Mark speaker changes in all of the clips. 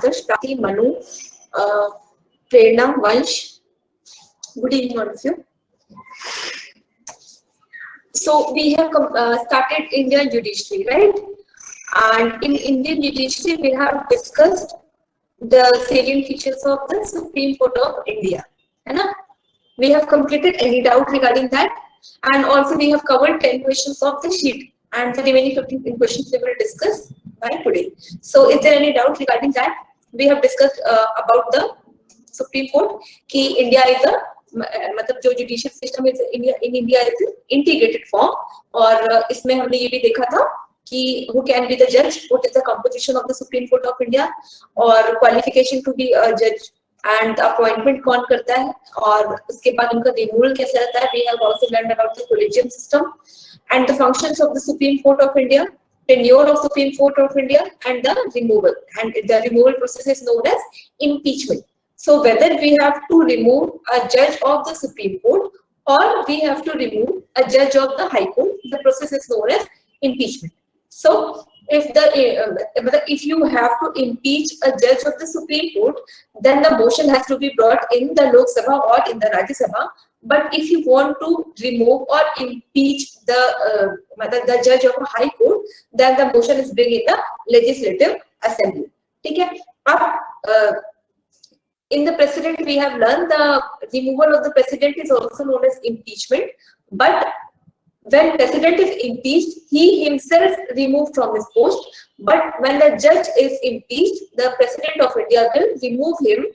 Speaker 1: Adarsh, Prati, Manu, Prerna, Vansh. Good evening, all of you. So we have started Indian judiciary, right? And in Indian judiciary, we have discussed the salient features of the Supreme Court of India. Right? We have completed. Any doubt regarding that? And also we have covered 10 questions of the sheet, and the remaining 15 questions we will discuss by today. So is there any doubt regarding that? We have discussed about the Supreme Court कि India is a मतलब जो judicial system in India is integrated form, और इसमें हमने ये भी देखा था कि who can be the judge, what is the composition of the Supreme Court of India, और qualification to be a judge and appointment कौन करता है, और उसके बाद उनका रिमूवल कैसे रहता है. We have also learned about the collegium system and the functions of the Supreme Court of India, tenure of Supreme Court of India, and the removal. And the removal process is known as impeachment. So whether we have to remove a judge of the Supreme Court or we have to remove a judge of the High Court, the process is known as impeachment. So if you have to impeach a judge of the Supreme Court, then the motion has to be brought in the Lok Sabha or in the Rajya Sabha. But if you want to remove or impeach the judge of a High Court, then the motion is bring in the Legislative Assembly. Okay? In the president, we have learned the removal of the president is also known as impeachment. But when president is impeached, he himself removed from his post. But when the judge is impeached, the president of India will remove him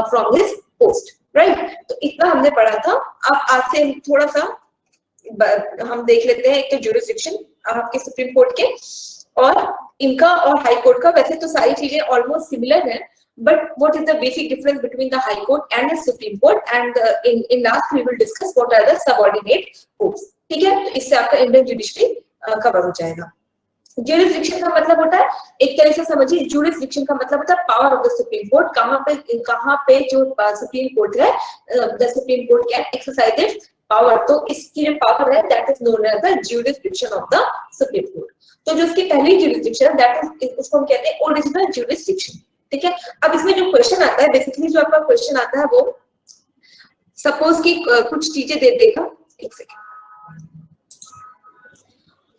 Speaker 1: from his post. Right? तो इतना हमने पढ़ा था. अब आज से थोड़ा सा हम देख लेते हैं एक तो jurisdiction आपके सुप्रीम कोर्ट के और इनका और हाई कोर्ट का. वैसे तो सारी चीजें ऑलमोस्ट सिमिलर है, but what is the basic difference between the High Court and the Supreme Court, and in last we will discuss what are the subordinate courts. ठीक है, तो इससे आपका इंडियन जुडिशरी कवर हो जाएगा. ज्यूरिसडिक्शन का मतलब होता है, एक तरह से समझिए, ज्यूरिसडिक्शन का मतलब होता है power of the supreme Court. कहाँ पे जो सुप्रीम कोर्ट है, the supreme Court can exercise its power. तो इसकी जो पावर है that is known as the jurisdiction of the supreme Court. तो जो इसकी पहली ज्यूरिसडिक्शन है दैट इज, उसको हम कहते हैं ओरिजिनल ज्यूरिसडिक्शन. ठीक है. अब इसमें जो क्वेश्चन आता है, बेसिकली जो आपका क्वेश्चन आता है वो सपोज कि कुछ चीजें दे देगा, एक सेकेंड,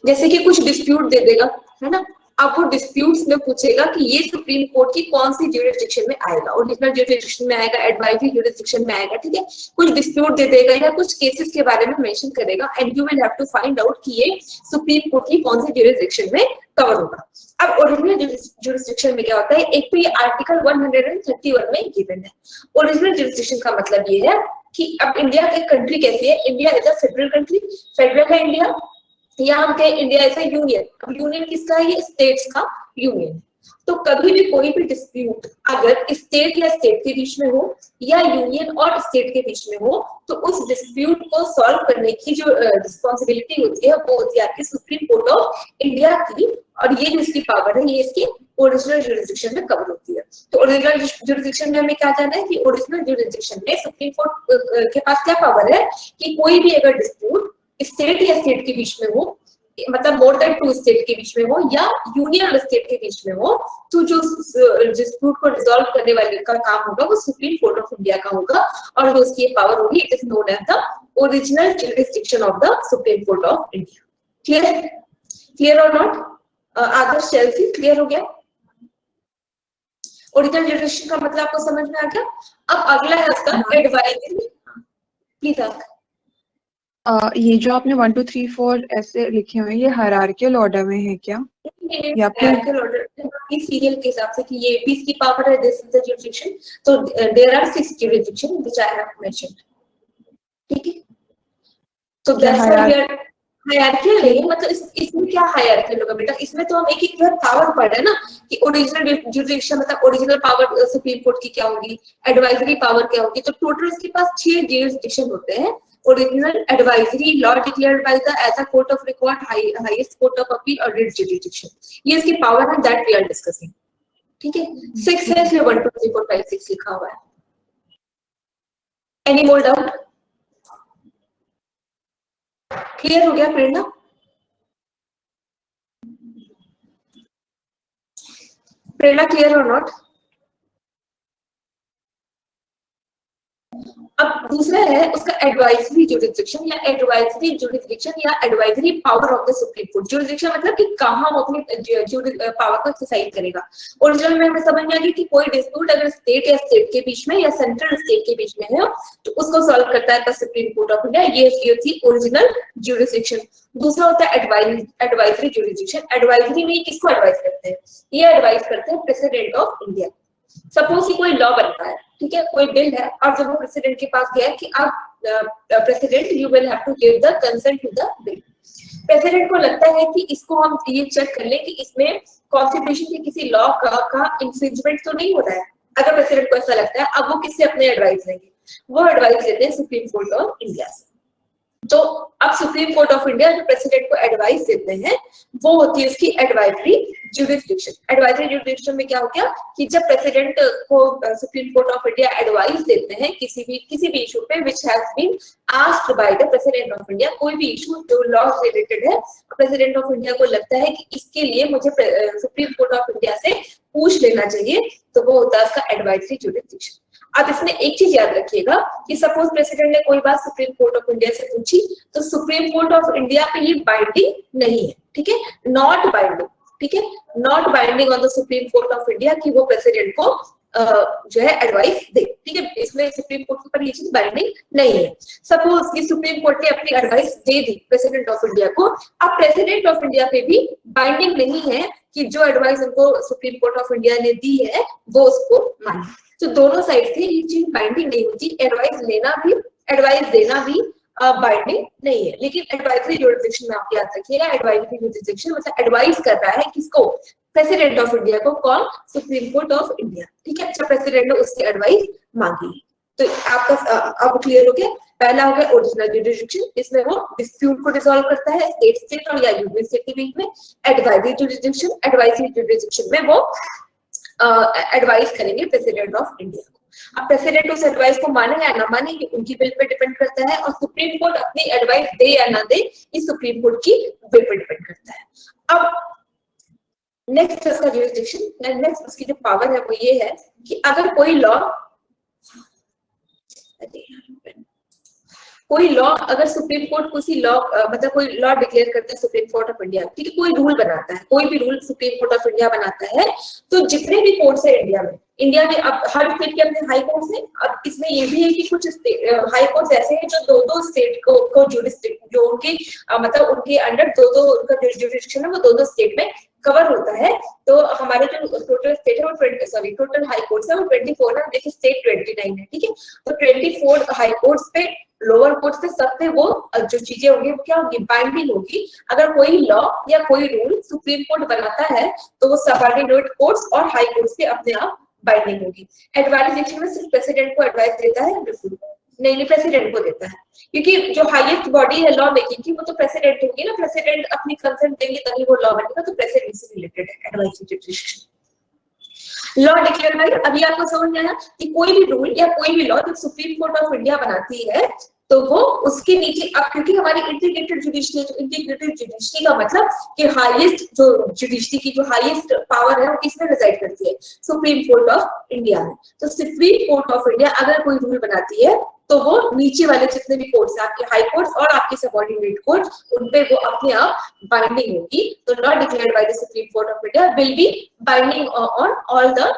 Speaker 1: जैसे कि कुछ डिस्प्यूट दे देगा, है ना. अब वो डिस्प्यूट्स में पूछेगा कि ये सुप्रीम कोर्ट की कौन सी ज्यूरिसडिक्शन में आएगा. ओरिजिनल ज्यूरिसडिक्शन में आएगा, एडवाइजरी ज्यूरिसडिक्शन में आएगा. ठीक है. कुछ डिस्प्यूट दे देगा या कुछ केसेस के बारे में मेंशन करेगा, and you will have to find out कि ये सुप्रीम कोर्ट की कौन सी ज्यूरिसडिक्शन में कवर होगा. अब ओरिजिनल ज्यूरिसडिक्शन में क्या होता है, एक तो ये आर्टिकल 131 में गिवन है. ओरिजिनल ज्यूरिसडिक्शन का मतलब ये है कि अब इंडिया की कंट्री कैसी है. India is a federal country. Federal है इंडिया, या हम कहें इंडिया इज अ यूनियन. अब यूनियन किसका है, ये स्टेट्स का यूनियन. तो कभी भी कोई भी डिस्प्यूट अगर स्टेट या स्टेट के बीच में हो या यूनियन और स्टेट के बीच में हो, तो उस डिस्प्यूट को सॉल्व करने की जो रिस्पॉन्सिबिलिटी होती है वो होती है आपकी सुप्रीम कोर्ट ऑफ इंडिया की. और ये जो इसकी पावर है ये इसकी ओरिजिनल ज्यूरिसडिक्शन में कवर होती है. तो ओरिजिनल ज्यूरिसडिक्शन में हमें क्या जानना है कि ओरिजिनल ज्यूरिसडिक्शन में सुप्रीम कोर्ट के पास क्या पावर है कि कोई भी अगर डिस्प्यूट स्टेट या स्टेट के बीच में हो, मतलब मोर देन 2 स्टेट के बीच में हो या यूनियन और स्टेट के बीच में हो, तो जो डिस्प्यूट को रिजॉल्व करने वाले का काम होगा वो सुप्रीम कोर्ट ऑफ इंडिया का होगा, और जो उसकी पावर होगी it is known as the original jurisdiction of the supreme court of India. Clear? Clear और नॉट? आदर्श चेल्सी क्लियर हो गया? ओरिजिनल ज्यूरिसडिक्शन का मतलब आपको समझ में आ गया. अब अगला है उसका एडवाइजरी. Please ask.
Speaker 2: ये जो आपने 1 2 3 4 ऐसे लिखे हुए हैं, ये हायरार्किकल ऑर्डर में है क्या?
Speaker 1: या हायरार्किकल ऑर्डर की सीरियल के हिसाब से कि ये पीस की पावर है, दिस इज द ज्यूरिसडिक्शन. तो there are 6 jurisdiction which I have mentioned. ठीक है. तो that's why we are hierarchical नहीं, मतलब इसमें क्या हायरार्किकल होगा बेटा, इसमें तो हम एक एक पावर पढ़ रहे हैं ना कि ओरिजिनल ज्यूरिसडिक्शन मतलब ओरिजिनल पावर सुप्रीम कोर्ट की क्या होगी, एडवाइजरी पावर क्या होगी. तो टोटल इसके पास 6 ज्यूरिसडिक्शन होते हैं. Original advisory, law declared by the as a court of record, highest court of appeal और writ jurisdiction. ये इसकी पावर है that we are discussing. ठीक है. 6 है इसलिए 1 2 3 4 5 6 लिखा हुआ है. Any more doubt? Clear हो गया प्रेरणा? प्रेरणा clear or not? अब दूसरा है उसका एडवाइजरी जुरिसडिक्शन या एडवाइजरी जुरिसडिक्शन या advisory power of the supreme court. Jurisdiction मतलब कि कहाँ वो अपनी पावर को एक्सरसाइज करेगा। ओरिजिनल में हमें समझ में आ गया कि कोई डिस्प्यूट अगर स्टेट या स्टेट के बीच में या सेंट्रल स्टेट के बीच में है तो उसको सॉल्व करता है सुप्रीम कोर्ट ऑफ इंडिया। ये थी ओरिजिनल जुरिसडिक्शन। दूसरा होता है एडवाइजरी जुरिसडिक्शन। एडवाइजरी में किसको एडवाइज करते हैं? ये एडवाइज करते हैं प्रेसिडेंट ऑफ इंडिया। सपोज कि कोई लॉ बनता है, ठीक है, कोई बिल है और जब वो प्रेसिडेंट के पास गया कि आप president you will have to give the consent to the bill. President को लगता है कि इसको हम ये चेक कर लें कि इसमें कॉन्स्टिट्यूशन के किसी लॉ का इंफ्रिंजमेंट तो नहीं हो रहा है। अगर प्रेसिडेंट को ऐसा लगता है, अब वो किससे अपने एडवाइस लेंगे? वो एडवाइस लेते हैं सुप्रीम कोर्ट ऑफ इंडिया से। तो अब सुप्रीम कोर्ट ऑफ इंडिया जो प्रेसिडेंट को एडवाइस देते हैं वो होती है उसकी एडवाइजरी जुरिसडिक्शन। एडवाइजरी जुरिसडिक्शन में क्या हो गया कि जब प्रेसिडेंट को supreme court of India advice देते हैं किसी भी इशू पे which has been asked by the president of India, कोई भी इशू जो लॉ से रिलेटेड है, प्रेसिडेंट ऑफ इंडिया को लगता है कि इसके लिए मुझे सुप्रीम कोर्ट ऑफ इंडिया से पूछ लेना चाहिए, तो वो होता है उसका एडवाइजरी जुरिसडिक्शन। अब इसमें एक चीज याद रखिएगा कि सपोज प्रेसिडेंट ने कोई बात सुप्रीम कोर्ट ऑफ इंडिया से पूछी तो सुप्रीम कोर्ट ऑफ इंडिया पे ये बाइंडिंग नहीं है, ठीक है, नॉट बाइंडिंग, ठीक है, not binding on the supreme court of India कि वो प्रेसिडेंट को जो है एडवाइस दे, ठीक है, इसमें सुप्रीम कोर्ट पर ये चीज बाइंडिंग नहीं है। सपोज कि सुप्रीम कोर्ट ने अपनी advice they the president of India को, अब प्रेसिडेंट ऑफ इंडिया पे भी बाइंडिंग नहीं है कि जो एडवाइस उनको सुप्रीम कोर्ट ऑफ इंडिया ने दी है वो उसको माने। तो दोनों साइड से ये चीज बाइंडिंग नहीं होती। एडवाइस लेना भी, एडवाइस देना भी बाइंडिंग नहीं है। लेकिन एडवाइजरी जुरिसडिक्शन में आप याद रखिएगा, एडवाइजरी जुरिसडिक्शन मतलब एडवाइस कर रहा है किसको? प्रेसिडेंट ऑफ इंडिया को। कौन? सुप्रीम कोर्ट ऑफ इंडिया, ठीक है। अच्छा, प्रेसिडेंट ने उसकी एडवाइस मांगी। तो आपका अब क्लियर हो गया। पहला हो गया ओरिजिनल जुरिसडिक्शन, इसमें वो डिस्प्यूट को रिजॉल्व करता है स्टेट और या यूनियन स्टेट के बीच में। एडवाइजरी जुरिसडिक्शन, एडवाइजरी जुरिसडिक्शन में वो एडवाइस करेंगे प्रेसिडेंट ऑफ इंडिया को। अब प्रेसिडेंट उस एडवाइस को माने या ना माने ये उनकी विल पे डिपेंड करता है, और सुप्रीम कोर्ट अपनी एडवाइस दे या ना दे ये सुप्रीम कोर्ट की विल पे डिपेंड करता है। अब नेक्स्ट इसका जुरिसडिक्शन, नेक्स्ट उसकी जो पावर है वो ये है कि अगर कोई लॉ अगर सुप्रीम कोर्ट किसी लॉ मतलब कोई लॉ डिक्लेयर करता है सुप्रीम कोर्ट ऑफ इंडिया, ठीक है, कोई रूल बनाता है, कोई भी rule supreme court of India बनाता है, तो जितने भी कोर्ट्स है इंडिया में अब हर स्टेट के अपने हाई कोर्ट्स हैं। अब इसमें ये भी है कि कुछ हाई कोर्ट्स ऐसे हैं जो दो स्टेट को जो उनके मतलब उनके अंडर दो उनका जुरिसडिक्शन है वो दो स्टेट में कवर होता है। तो हमारे जो टोटल स्टेट है वो टोटल हाई कोर्ट्स है वो 24 है, देखिए स्टेट 29 है, ठीक है। तो 24 हाई कोर्ट्स पे, लोअर कोर्ट्स पे, सब पे वो जो चीजें होंगी वो क्या होगी? बाइंडिंग होगी। अगर कोई लॉ या कोई रूल सुप्रीम कोर्ट बनाता है तो वो सबऑर्डिनेट कोर्ट्स और हाई कोर्ट्स पे अपने आप बाइंडिंग होगी। एडवाइजरी में सिर्फ प्रेसिडेंट को एडवाइस देता है, नहीं प्रेसिडेंट को देता है, क्योंकि जो हाईएस्ट बॉडी है लॉ मेकिंग की वो तो प्रेसिडेंट होगी ना। प्रेसिडेंट अपनी कंसेंट देंगे तभी वो लॉ बनेगा, तो प्रेसिडेंट से रिलेटेड है एडवाइजरी जुरिसडिक्शन। लॉ डिक्लेयर में अभी आपको समझ में आया कि कोई भी रूल या कोई भी लॉ जो सुप्रीम कोर्ट ऑफ इंडिया बनाती है तो वो उसके नीचे, अब क्योंकि हमारी इंटीग्रेटेड जुडिशरी का मतलब कि हाईएस्ट जो जुडिशरी की जो हाईएस्ट पावर है वो किसमें रिजाइड करती है? सुप्रीम कोर्ट ऑफ इंडिया में। तो सुप्रीम कोर्ट ऑफ इंडिया अगर कोई रूल बनाती है तो वो नीचे वाले जितने भी कोर्ट्स आपके हाई कोर्ट्स और आपके सबऑर्डिनेट कोर्ट्स उन पे वो अपने आप बाइंडिंग होगी। तो law declared by the supreme court of India will be binding on all the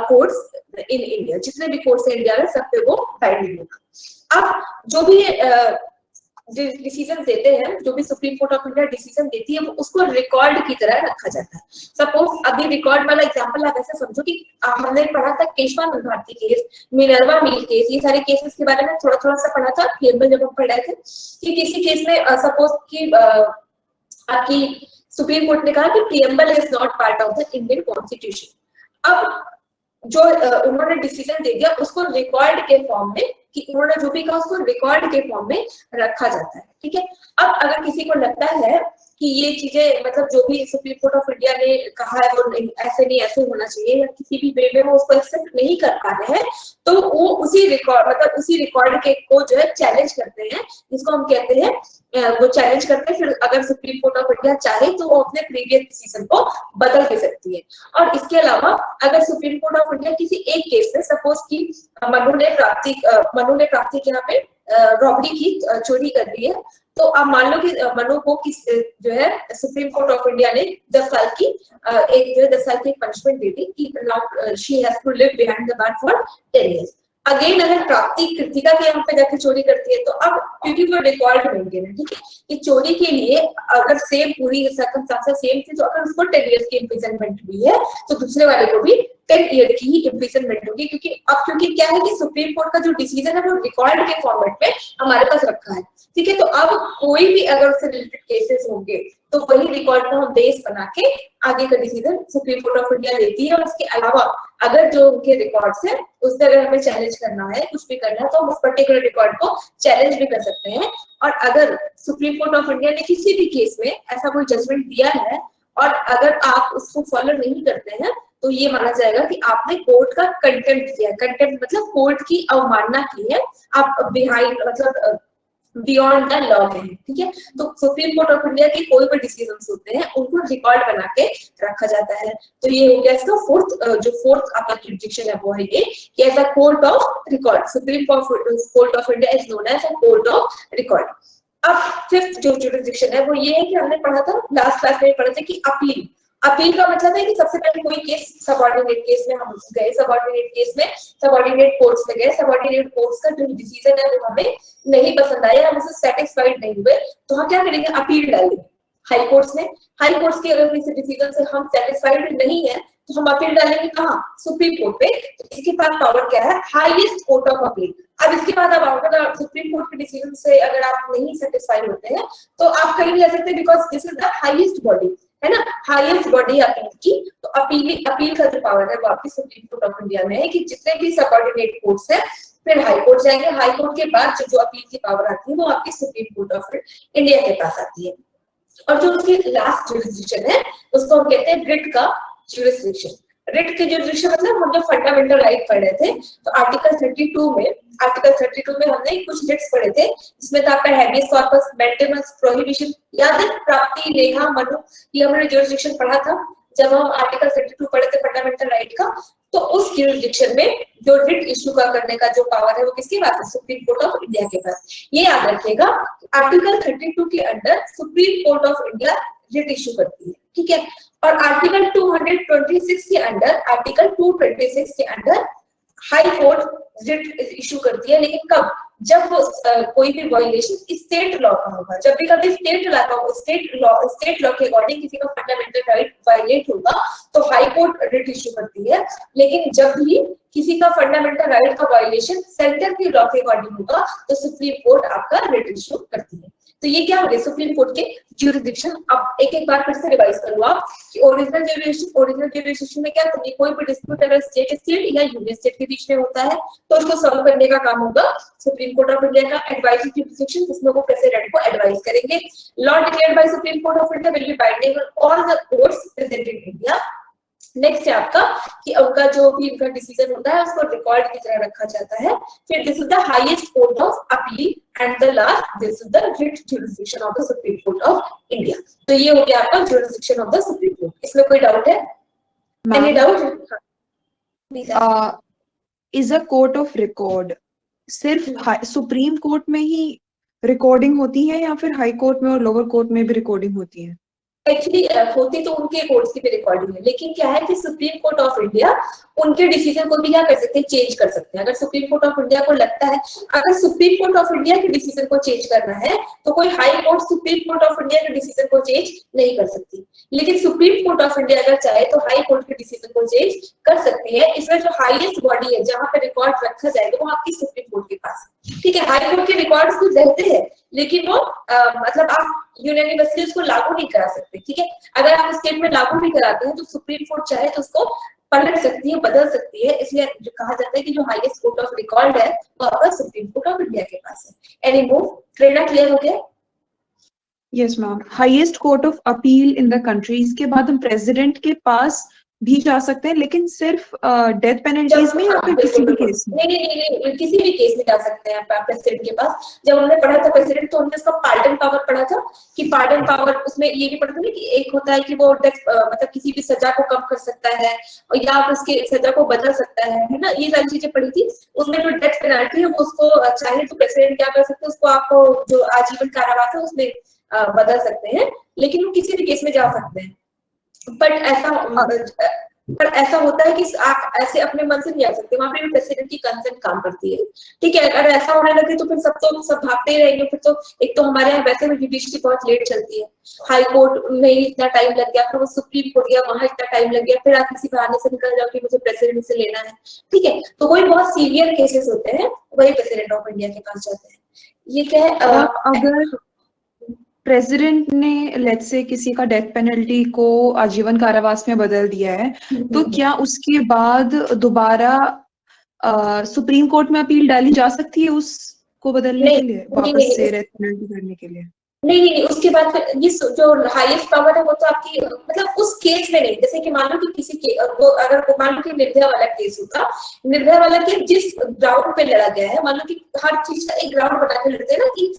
Speaker 1: courts in India. जितने भी कोर्ट्स है इंडिया में सब पे वो बाइंडिंग होगा। अब जो भी डिसीजन देते हैं, जो भी supreme court of India decision देती है वो उसको रिकॉर्ड की तरह रखा जाता है। सपोज अभी रिकॉर्ड वाला एग्जांपल आप ऐसे समझो कि हमने पढ़ा था Kesavananda Bharati case, Minerva mill case, ये सारे केसेस के बारे में थोड़ा थोड़ा सा पढ़ा था प्रीएम्बल जब हम पढ़ रहे थे कि किसी केस में सपोज कि आपकी सुप्रीम कोर्ट ने कहा कि preamble is not part of the Indian constitution. अब जो उन्होंने डिसीजन दे दिया उसको रिकॉर्ड के फॉर्म में, कि उन्होंने जो भी कहा उसको रिकॉर्ड के फॉर्म में रखा जाता है, ठीक है। अब अगर किसी को लगता है कि ये चीजें मतलब जो भी सुप्रीम कोर्ट ऑफ इंडिया ने कहा है वो ऐसे नहीं ऐसे होना चाहिए, या किसी भी वे में वो उसको एक्सेप्ट नहीं कर पा रहे हैं, तो वो उसी रिकॉर्ड मतलब उसी रिकॉर्ड के को जो है चैलेंज करते हैं, जिसको हम कहते हैं वो चैलेंज करते हैं। फिर अगर सुप्रीम कोर्ट ऑफ इंडिया चाहे तो वो अपने प्रीवियस डिसीजन को बदल दे सकती है। और इसके अलावा अगर सुप्रीम कोर्ट ऑफ इंडिया किसी एक केस में सपोज की मनु ने प्राप्ति के यहाँ पे रॉबरी की, चोरी कर दी है, तो अब मान लो कि मनु को किस जो है सुप्रीम कोर्ट ऑफ इंडिया ने 10 साल की पनिशमेंट दे दी कि now she has to live behind the bar for 10 years. Again अगर प्राप्ति कृतिका के यहाँ पे जाके चोरी करती है तो अब क्योंकि वो रिकॉर्ड मेंटेन है, ठीक है, कि चोरी के लिए अगर सेम पूरी सर्कमस्टेंसेस सेम थी तो अगर उसको 10 इयर्स की इम्प्रिजनमेंट हुई है तो दूसरे वाले को भी 10 ईयर की ही इम्प्रिजनमेंट होगी, क्योंकि क्या है कि सुप्रीम कोर्ट का जो डिसीजन है वो रिकॉर्ड के फॉर्मेट में हमारे पास रखा है, ठीक है। तो अब कोई भी अगर उससे रिलेटेड केसेस होंगे तो वही रिकॉर्ड को हम बेस बना के आगे का decision supreme court of India लेती है। और उसके अलावा अगर जो उनके रिकॉर्ड्स है उससे अगर हमें चैलेंज करना है, कुछ भी करना है, तो हम उस पर्टिकुलर रिकॉर्ड को चैलेंज भी कर सकते हैं। और अगर सुप्रीम कोर्ट ऑफ इंडिया ने किसी भी केस में ऐसा कोई जजमेंट दिया है और अगर आप उसको फॉलो नहीं करते हैं तो ये माना जाएगा कि आपने कोर्ट का कंटेम्प्ट किया। कंटेम्प्ट मतलब कोर्ट की अवमानना की है, आप बिहाइंड मतलब बियॉन्ड द लॉ है, ठीक है। तो सुप्रीम कोर्ट ऑफ इंडिया के कोई भी डिसीजंस होते हैं उनको रिकॉर्ड बना के रखा जाता है। तो ये हो गया इसका फोर्थ आपका जुरिडिक्शन है वो है ये कि as a court of record, supreme court of India is known as a court of record. अब फिफ्थ जो जुरिडिक्शन है वो ये है कि हमने पढ़ा था लास्ट क्लास में पढ़ा था कि अपील का मतलब है कि सबसे पहले कोई केस सबऑर्डिनेट केस में हम गए, सबऑर्डिनेट केस में सबऑर्डिनेट कोर्ट्स में गए, सबऑर्डिनेट कोर्ट्स का जो डिसीजन है वो हमें नहीं पसंद आया, हम उससे सेटिस्फाइड नहीं हुए, तो हम क्या करेंगे, अपील डालेंगे हाई कोर्ट्स में। हाई कोर्ट्स के अगर किसी डिसीजन से हम सेटिस्फाइड नहीं है तो हम अपील डालेंगे कहाँ, सुप्रीम कोर्ट पे। तो इसके पास पावर क्या है, हाईएस्ट कोर्ट ऑफ अपील। अब इसके बाद अब अगर सुप्रीम कोर्ट के डिसीजन से अगर आप नहीं सेटिस्फाइड होते हैं तो आप कहीं भी जा सकते हैं, because this is the highest body, है ना, हाईएस्ट बॉडी अपील की। तो अपील का जो पावर है वो आपकी सुप्रीम कोर्ट ऑफ इंडिया में है कि जितने भी सबऑर्डिनेट कोर्ट्स है फिर हाई कोर्ट जाएंगे, हाई कोर्ट के बाद जो अपील की पावर आती है वो आपकी सुप्रीम कोर्ट ऑफ इंडिया के पास आती है। और जो उसकी लास्ट जुरिसडिक्शन है उसको हम कहते हैं रिट का जुरिसडिक्शन। रिट के जुरिसडिक्शन मतलब हम जो फंडामेंटल राइट पढ़ रहे थे तो आर्टिकल 32 में हमने कुछ रिट्स पढ़े थे, जिसमें था आपका हैबियस कॉर्पस, मेंटेनेंस, प्रोहिबिशन, याद है, प्राप्ति, लेहा, मनु, ये हमने जुरिसडिक्शन पढ़ा था जब हम आर्टिकल 32 पढ़े थे फंडामेंटल राइट का। तो उस जुरिसडिक्शन में जो रिट इश्यू का करने का जो पावर है वो किसके पास है, सुप्रीम कोर्ट ऑफ इंडिया के पास। ये याद रखिएगा, आर्टिकल 32 के अंदर supreme court of India writ issue करती है, ठीक है। और आर्टिकल 226 के अंदर, आर्टिकल 226 के अंदर हाई कोर्ट रिट इश्यू करती है, लेकिन कब, जब वो कोई भी वायलेशन स्टेट लॉ का होगा। जब भी कभी स्टेट लॉ के अकॉर्डिंग किसी का फंडामेंटल राइट वायलेट होगा तो हाई कोर्ट रिट इश्यू करती है। लेकिन जब भी किसी का फंडामेंटल राइट का वायलेशन सेंटर के लॉ के अकॉर्डिंग होगा तो सुप्रीम कोर्ट आपका रिट इश्यू करती है। तो ये क्या हो गया सुप्रीम कोर्ट के जुरिसडिक्शन। अब एक बार फिर से रिवाइज कर लो आप कि ओरिजिनल जुरिसडिक्शन में क्या होता है, कोई भी डिस्प्यूट अगर स्टेट या यूनियन स्टेट के बीच में होता है तो उसको सॉल्व करने का काम होगा सुप्रीम कोर्ट ऑफ इंडिया का। एडवाइजरी जुरिसडिक्शन, जिसमें वो कैसे रेट को एडवाइज करेंगे। Law declared by supreme court of India will be binding on all the courts present in India. Next है आपका कि उनका जो भी उनका डिसीजन होता है उसको रिकॉर्ड की तरह रखा जाता है। फिर this is the highest court of appeal and the last this is the writ jurisdiction of the supreme court of India. तो ये हो गया आपका jurisdiction of the supreme court. इसमें कोई डाउट है, any doubt?
Speaker 2: Is a court of record सिर्फ supreme court में ही रिकॉर्डिंग होती है या फिर हाई कोर्ट में और लोअर कोर्ट में भी रिकॉर्डिंग होती है?
Speaker 1: एक्चुअली होती तो उनके कोर्ट्स की भी रिकॉर्डिंग है, लेकिन क्या है कि सुप्रीम कोर्ट ऑफ इंडिया उनके डिसीजन को भी क्या कर सकते हैं, चेंज कर सकते हैं। अगर सुप्रीम कोर्ट ऑफ इंडिया को लगता है अगर सुप्रीम कोर्ट ऑफ इंडिया के डिसीजन को चेंज करना है तो कोई high court supreme court of India के डिसीजन को चेंज नहीं कर सकती। लेकिन सुप्रीम कोर्ट ऑफ इंडिया अगर चाहे तो हाई कोर्ट के डिसीजन को चेंज कर सकती है। इसमें जो हाईएस्ट बॉडी है जहां पे रिकॉर्ड रखा जाएगा वो आपकी सुप्रीम कोर्ट के पास है, ठीक है। हाई कोर्ट के रिकॉर्ड्स तो रहते हैं लेकिन वो मतलब आप यूनिवर्सिटी उसको लागू नहीं करा सकते, ठीक है। अगर आप स्टेट में लागू नहीं कराते हैं तो सुप्रीम कोर्ट चाहे तो उसको पलट सकती है, बदल सकती है। इसलिए जो कहा जाता है कि जो हाईएस्ट कोर्ट ऑफ रिकॉर्ड है वो आपका सुप्रीम कोर्ट ऑफ इंडिया के पास है। एनी मूव, प्रेरणा क्लियर हो गया?
Speaker 2: Yes ma'am. Highest court of appeal in the country, इसके बाद हम प्रेसिडेंट के पास भी जा सकते हैं, लेकिन सिर्फ डेथ पेनल्टीज में या फिर किसी भी केस में?
Speaker 1: नहीं, किसी भी केस में जा सकते हैं प्रेसिडेंट के पास। जब हमने पढ़ा था प्रेसिडेंट, तो हमने उसका पार्डन पावर पढ़ा था कि पार्डन पावर, उसमें ये भी पढ़ा था ना कि एक होता है कि वो मतलब किसी भी सजा को कम कर सकता है और या फिर उसकी सजा को बदल सकता है ना, ये सारी चीजें पढ़ी थी। उसमें जो डेथ पेनल्टी है वो उसको चाहे तो प्रेसिडेंट क्या कर सकते हैं, उसको आपको जो आजीवन कारावास है उसमें बदल सकते हैं, लेकिन वो किसी भी केस में जा सकते हैं। पर ऐसा होता है कि आप ऐसे अपने मन से नहीं आ सकते, वहां पे भी प्रेसिडेंट की कंसेंट काम करती है। ठीक है, अगर ऐसा होने लगे तो फिर सब भागते ही रहेंगे। फिर तो एक तो हमारे यहाँ वैसे भी जुडिशरी बहुत लेट चलती है, हाई कोर्ट में ही इतना टाइम लग गया, फिर वो सुप्रीम कोर्ट गया, वहां इतना टाइम लग गया, फिर आप किसी बहाने से निकल जाओ कि मुझे प्रेसिडेंट से लेना है। ठीक है, तो कोई बहुत सीवियर केसेस होते हैं, वही प्रेसिडेंट ऑफ इंडिया के पास जाते हैं। ये क्या है,
Speaker 2: अगर प्रेसिडेंट ने लेट्स से किसी का डेथ पेनल्टी को आजीवन कारावास में बदल दिया है, तो क्या उसके बाद दोबारा सुप्रीम कोर्ट में अपील डाली जा सकती है उसको बदलने के लिए, वापस से डेथ पेनल्टी करने के लिए?
Speaker 1: नहीं, उसके बाद फिर ये जो हाईएस्ट पावर है वो तो आपकी, मतलब उस केस में नहीं। जैसे कि मान लो कि किसी के वो अगर मान लो कि निर्भया वाला केस होता, निर्भया वाला केस जिस ग्राउंड पे लड़ा गया है, मान लो कि हर चीज का एक ग्राउंड बना के लड़ते हैं ना कि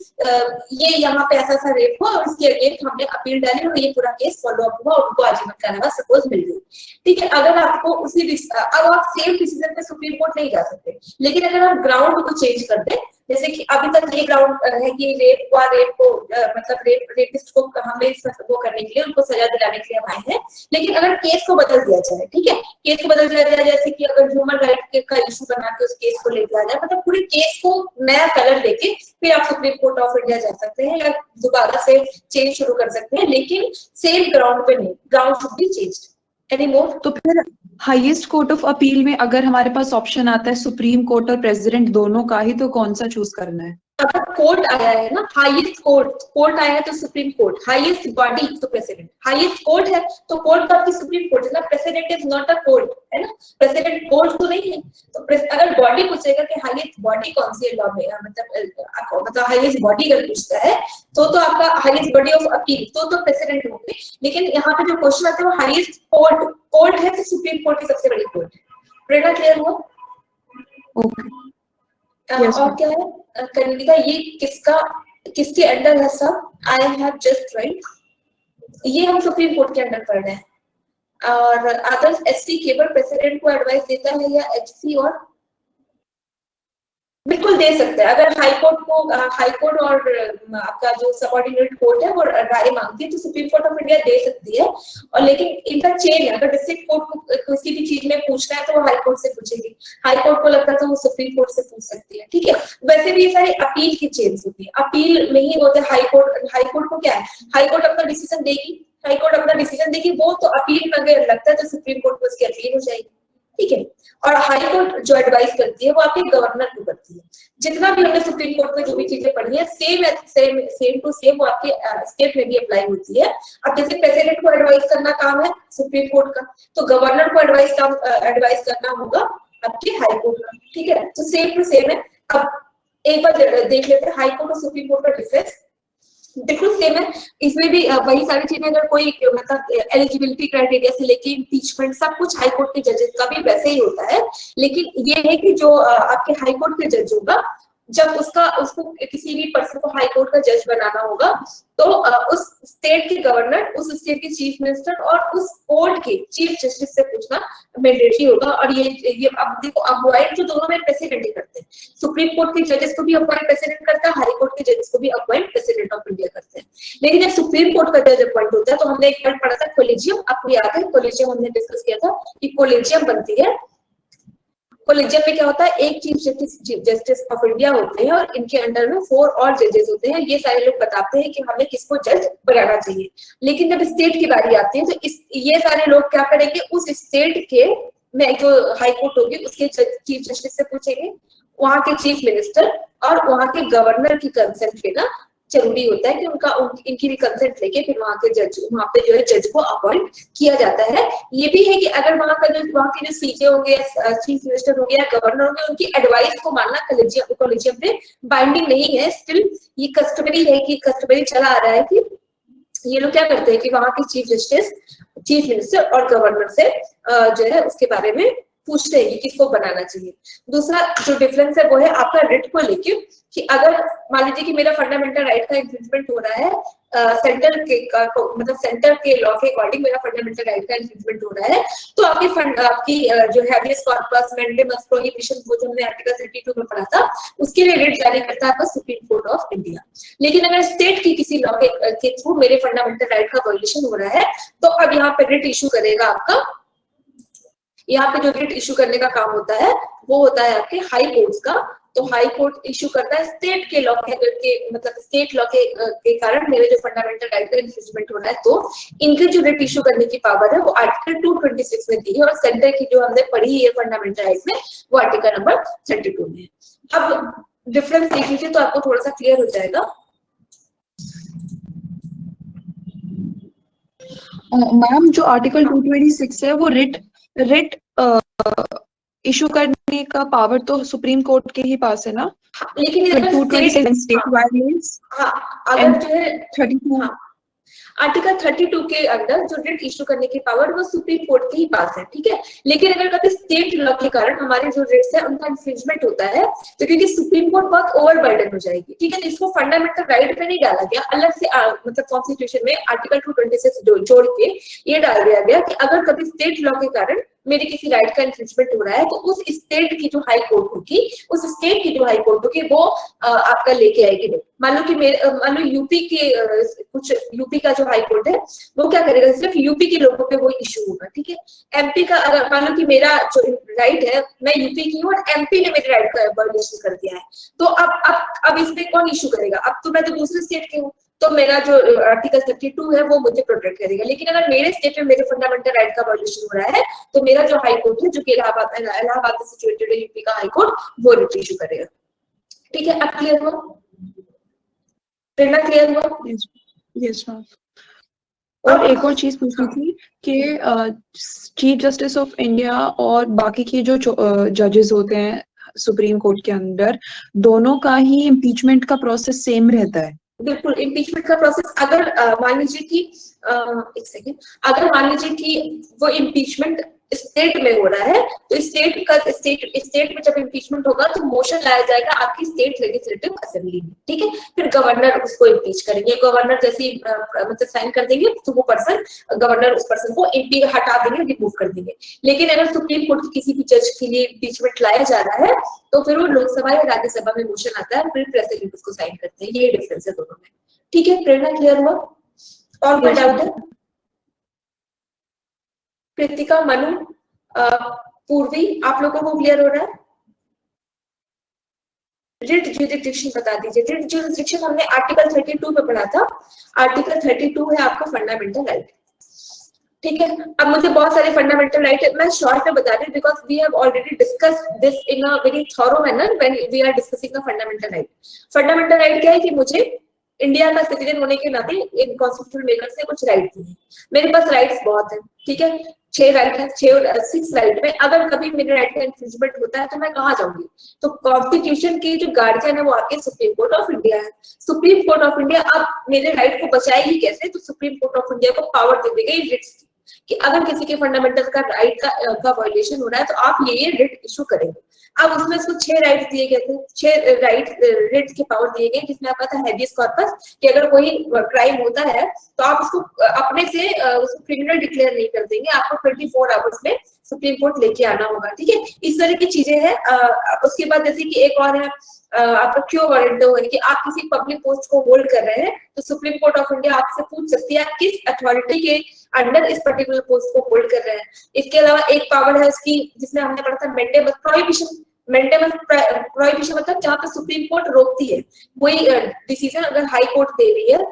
Speaker 1: ये यहाँ पे ऐसा रेप हुआ और इसके अगेंस्ट हमने अपील डाली और ये पूरा केस फॉलो अप हुआ, उनको आजीवन कारावास सपोज मिल गई। ठीक है, अगर आपको अब आप सेम डिसीजन पे सुप्रीम कोर्ट नहीं जा सकते, लेकिन अगर आप ग्राउंड को चेंज कर दें, जैसे कि अभी तक ये ग्राउंड है कि रेप को मतलब रेपिस्ट को हमें वो करने के लिए, उनको सजा दिलाने के लिए हम आए हैं, लेकिन अगर केस को बदल दिया जाए, ठीक है, केस को बदल दिया जाए, जैसे कि अगर ह्यूमन राइट का इशू बना के उस केस को लेके आ जाए, मतलब पूरे केस को नया कलर देके फिर आप सुप्रीम कोर्ट ऑफ इंडिया जा सकते हैं या दोबारा से चेंज शुरू कर सकते हैं, लेकिन सेम ग्राउंड पे नहीं, ground should be changed anymore.
Speaker 2: तो फिर हाईएस्ट कोर्ट ऑफ अपील में अगर हमारे पास ऑप्शन आता है सुप्रीम कोर्ट और प्रेसिडेंट दोनों का ही, तो कौन सा चूज करना है?
Speaker 1: अगर कोर्ट आया है ना, हाईएस्ट कोर्ट आया है तो सुप्रीम कोर्ट, हाईएस्ट बॉडी तो प्रेसिडेंट, हाईएस्ट कोर्ट है तो कोर्ट तो आपकी सुप्रीम कोर्ट है ना, president is not a court, है ना, प्रेसिडेंट कोर्ट तो नहीं है। तो अगर बॉडी पूछेगा कि हाईएस्ट बॉडी कौन सी है लॉ में, मतलब हाईएस्ट बॉडी अगर पूछता है तो आपका हाईएस्ट बॉडी ऑफ अपील तो प्रेसिडेंट होंगे, लेकिन यहाँ पे जो क्वेश्चन आता है वो हाईएस्ट कोर्ट है तो सुप्रीम कोर्ट की सबसे बड़ी कोर्ट है। प्रेरणा क्लियर हुआ? और क्या है कनिका, ये किसके अंडर है सब? आई हैव जस्ट राइट, ये हम सुप्रीम कोर्ट के अंडर पढ़ रहे हैं। और अदर्स एससी केवल प्रेसिडेंट को एडवाइस देता है या एचसी? और बिल्कुल दे सकते हैं, अगर हाई कोर्ट और आपका जो सबऑर्डिनेट कोर्ट है वो राय मांगती है तो सुप्रीम कोर्ट ऑफ इंडिया दे सकती है। और लेकिन इनका चेन है, अगर डिस्ट्रिक्ट कोर्ट को किसी भी चीज में पूछना है तो वो हाई कोर्ट से पूछेगी, हाई कोर्ट को लगता है तो वो सुप्रीम कोर्ट से पूछ सकती है। ठीक है, वैसे भी ये सारी अपील की चेन्स होती है, अपील में ही होते हैं। हाई कोर्ट को क्या है, हाई कोर्ट अपना डिसीजन देगी, वो तो अपील में अगर लगता है तो सुप्रीम कोर्ट को उसकी अपील हो जाएगी। ठीक है, और हाई कोर्ट जो एडवाइस करती है वो आपके गवर्नर को करती है। जितना भी हमने सुप्रीम कोर्ट में जो भी चीजें पढ़ी है सेम टू सेम वो आपके स्टेट में भी अप्लाई होती है। अब जैसे प्रेसिडेंट को एडवाइस करना काम है सुप्रीम कोर्ट का, तो गवर्नर को एडवाइस करना होगा आपके हाई कोर्ट का। ठीक है, तो सेम टू सेम है। अब एक बार देख लेते हैं हाई कोर्ट और सुप्रीम कोर्ट का डिफरेंस। बिल्कुल सेम है, इसमें भी वही सारी चीजें, अगर कोई मतलब एलिजिबिलिटी क्राइटेरिया से लेके इम्पीचमेंट सब कुछ हाई कोर्ट के जजेस का भी वैसे ही होता है। लेकिन ये है कि जो आपके हाई कोर्ट के जज होगा, जब उसको किसी भी पर्सन को हाई कोर्ट का जज बनाना होगा तो उस स्टेट के गवर्नर, उस स्टेट के चीफ मिनिस्टर और उस कोर्ट के चीफ जस्टिस से पूछना मैंडेटरी होगा। और ये अब देखो, अपॉइंट जो दोनों में प्रेसिडेंट ही करते हैं, सुप्रीम कोर्ट के जजेस को भी अपॉइंट प्रेसिडेंट करता है, हाई कोर्ट के जजेस को भी अपॉइंट प्रेसिडेंट ऑफ इंडिया करते हैं। लेकिन जब सुप्रीम कोर्ट का जज अपॉइंट होता है तो हमने एक बार पढ़ा था कोलेजियम, आपको याद है कोलेजियम हमने डिस्कस किया था कि कोलेजियम बनती है। कोलेजियम में क्या होता है, एक चीफ जस्टिस ऑफ इंडिया होते हैं और इनके अंडर में 4 और जजेस होते हैं। ये सारे लोग बताते हैं कि हमें किसको जज बनाना चाहिए। लेकिन जब स्टेट की बारी आती है तो ये सारे लोग क्या करेंगे, उस स्टेट के में जो हाई कोर्ट होगी उसके चीफ जस्टिस से पूछेंगे, वहां के चीफ मिनिस्टर और वहां के गवर्नर की कंसेंट लेना जरूरी होता है कि इनकी भी कंसेंट लेके फिर वहां पे जो है जज को अपॉइंट किया जाता है। ये भी है कि अगर वहां के जो सीजे होंगे, चीफ मिनिस्टर होंगे या गवर्नर होंगे, उनकी एडवाइस को मानना कोलेजियम पे बाइंडिंग नहीं है। स्टिल ये कस्टमरी है कि कस्टमरी चला आ रहा है कि ये लोग क्या करते हैं कि वहां के चीफ जस्टिस चीफ मिनिस्टर और गवर्नर से जो है उसके बारे में पूछते हैं कि किसको बनाना चाहिए। दूसरा जो डिफरेंस है वो है आपका रिट को लेके, कि अगर मान लीजिए कि मेरा फंडामेंटल राइट का इंफ्रिंजमेंट हो रहा है सेंटर के मतलब सेंटर के लॉ के अकॉर्डिंग मेरा फंडामेंटल राइट का इंफ्रिंजमेंट हो रहा है, तो आपकी जो हैबियस कॉर्पस मैंडेमस प्रोहिबिशन वो जो हमने आर्टिकल 32 में पढ़ा था उसके लिए रिट जारी करता है सुप्रीम कोर्ट ऑफ इंडिया। लेकिन अगर स्टेट की किसी लॉ के थ्रू मेरे फंडामेंटल राइट का वायलेशन हो रहा है तो अब यहाँ पे रिट इशू करेगा आपका, यहाँ पे जो रिट इशू करने का काम होता है वो होता है आपके हाई कोर्ट्स का। तो हाई कोर्ट इशू करता है स्टेट के लॉ के मतलब स्टेट लॉ के कारण मेरे जो फंडामेंटल राइट का इन्फ्रिंजमेंट हो रहा है, तो इनके जो रिट इशू करने की पावर है वो आर्टिकल 226 में दी है और सेंटर की जो हमने पढ़ी है फंडामेंटल राइट में वो आर्टिकल नंबर 32 में है। अब डिफरेंस देख लीजिए तो आपको थोड़ा सा क्लियर हो जाएगा।
Speaker 2: मैम जो आर्टिकल 226 है वो रिट इशू करने का पावर तो सुप्रीम कोर्ट के ही पास है ना,
Speaker 1: लेकिन
Speaker 2: 226 स्टेट वायलेंस
Speaker 1: अगर जो है
Speaker 2: 32
Speaker 1: आर्टिकल 32 के अंदर जो रिट इशू करने की पावर वो सुप्रीम कोर्ट के ही पास है, ठीक है। लेकिन अगर कभी स्टेट लॉ के कारण हमारे जो रिट्स है उनका इन्फ्रिंजमेंट होता है तो क्योंकि सुप्रीम कोर्ट बहुत ओवरबर्डन हो जाएगी, ठीक है, तो इसको फंडामेंटल राइट पे नहीं डाला गया, अलग से मतलब कॉन्स्टिट्यूशन में आर्टिकल 226 जोड़ के ये डाल दिया गया कि अगर कभी स्टेट लॉ के कारण मेरे किसी राइट का इन्फ्रिंजमेंट हो रहा है तो उस स्टेट की जो हाई कोर्ट होगी, उस स्टेट की जो हाई कोर्ट होगी वो आपका लेके आएगी। मान लो यूपी के कुछ यूपी का जो हाई कोर्ट है वो क्या करेगा, सिर्फ यूपी के लोगों पे वो इशू होगा, ठीक है। एमपी का अगर मान लो कि मेरा जो राइट है मैं यूपी की हूँ और एमपी ने मेरे राइट का वायलेशन कर दिया है, तो अब इस पे कौन इशू करेगा, अब तो मैं तो दूसरे स्टेट के हूँ, तो मेरा जो आर्टिकल 32 है वो मुझे प्रोटेक्ट करेगा। लेकिन अगर मेरे स्टेट में मेरे फंडामेंटल राइट का वायलेशन हो रहा है तो मेरा जो हाई कोर्ट है जो कि इलाहाबाद में सिचुएटेड है यूपी का हाई कोर्ट, वो रिट इशू करेगा। ठीक है, अब क्लियर हुआ, प्रेरणा क्लियर हुआ?
Speaker 2: Yes ma'am. और एक और चीज पूछनी थी कि चीफ जस्टिस ऑफ इंडिया और बाकी के जो जजेस होते हैं सुप्रीम कोर्ट के अंदर, दोनों का ही इम्पीचमेंट का प्रोसेस सेम रहता है?
Speaker 1: बिल्कुल, इम्पीचमेंट का प्रोसेस अगर मान लीजिए कि एक सेकेंड, अगर मान लीजिए कि वो इम्पीचमेंट स्टेट में हो रहा है तो स्टेट में जब इम्पीचमेंट होगा तो मोशन लाया जाएगा आपकी स्टेट लेजिस्लेटिव असेंबली में, ठीक है। फिर गवर्नर उसको इम्पीच करेंगे, गवर्नर जैसे मतलब साइन कर देंगे तो वो पर्सन गवर्नर उस पर्सन को हटा देंगे, रिमूव कर देंगे। लेकिन अगर सुप्रीम कोर्ट के किसी भी जज के लिए इम्पीचमेंट लाया जा रहा है तो फिर वो लोकसभा या राज्यसभा में मोशन आता है, फिर प्रेसिडेंट उसको साइन करते हैं। ये डिफरेंस है दोनों में, ठीक है। प्रेरणा क्लियर हुआ? और कोई डाउट है? कृतिका, मनु, पूर्वी, आप लोगों को क्लियर हो रहा है? रिट ज्यूरिसडिक्शन बता दीजिए। रिट ज्यूरिसडिक्शन हमने आर्टिकल 32 में पढ़ा था, आर्टिकल 32 है आपका फंडामेंटल राइट, ठीक है। अब मुझे बहुत सारे फंडामेंटल राइट मैं शॉर्ट में बता रही हूँ because we have already discussed this in a very thorough manner when we are discussing the fundamental right. Fundamental right क्या है कि मुझे इंडिया का सिटीजन होने के नाते इन कॉन्स्टिट्यूशन मेकर से कुछ राइट दिए हैं। मेरे पास राइट्स बहुत है, ठीक है, 6 राइट है, 6 राइट में अगर कभी मेरे राइट का इन्फ्रिंजमेंट होता है तो मैं कहाँ जाऊंगी? तो कॉन्स्टिट्यूशन की जो गार्जियन है वो आपके सुप्रीम कोर्ट ऑफ इंडिया है। सुप्रीम कोर्ट ऑफ इंडिया अब मेरे राइट को बचाएगी कैसे? तो सुप्रीम कोर्ट ऑफ इंडिया को पावर दे दी गई रिट्स की कि अगर किसी के फंडामेंटल का राइट का वायलेशन हो रहा है तो आप ये रिट इशू करेंगे। अब उसमें उसको 6 राइट दिए गए थे, 6 राइट रिट के पावर दिए गए, जिसमें आपका था हैबियस कॉर्पस कि अगर कोई क्राइम होता है तो आप उसको अपने से उसको क्रिमिनल डिक्लेयर नहीं कर देंगे, आपको 24 आवर्स में सुप्रीम कोर्ट लेके आना होगा, ठीक है। इस तरह की चीजें हैं। उसके बाद जैसे कि एक और है आपका क्यों वारंट हो कि आप किसी पब्लिक पोस्ट को होल्ड कर रहे हैं तो सुप्रीम कोर्ट ऑफ इंडिया आपसे पूछ सकती है आप किस अथॉरिटी के अंडर इस पर्टिकुलर पोस्ट को होल्ड कर रहे हैं। इसके अलावा एक पावर है उसकी जिसमें हमने पढ़ा था मेंटेनेंस प्रोहिबिशन। मेंटेनेंस प्रोहिबिशन मतलब जहां पे सुप्रीम कोर्ट रोकती है कोई डिसीजन अगर हाई कोर्ट दे रही है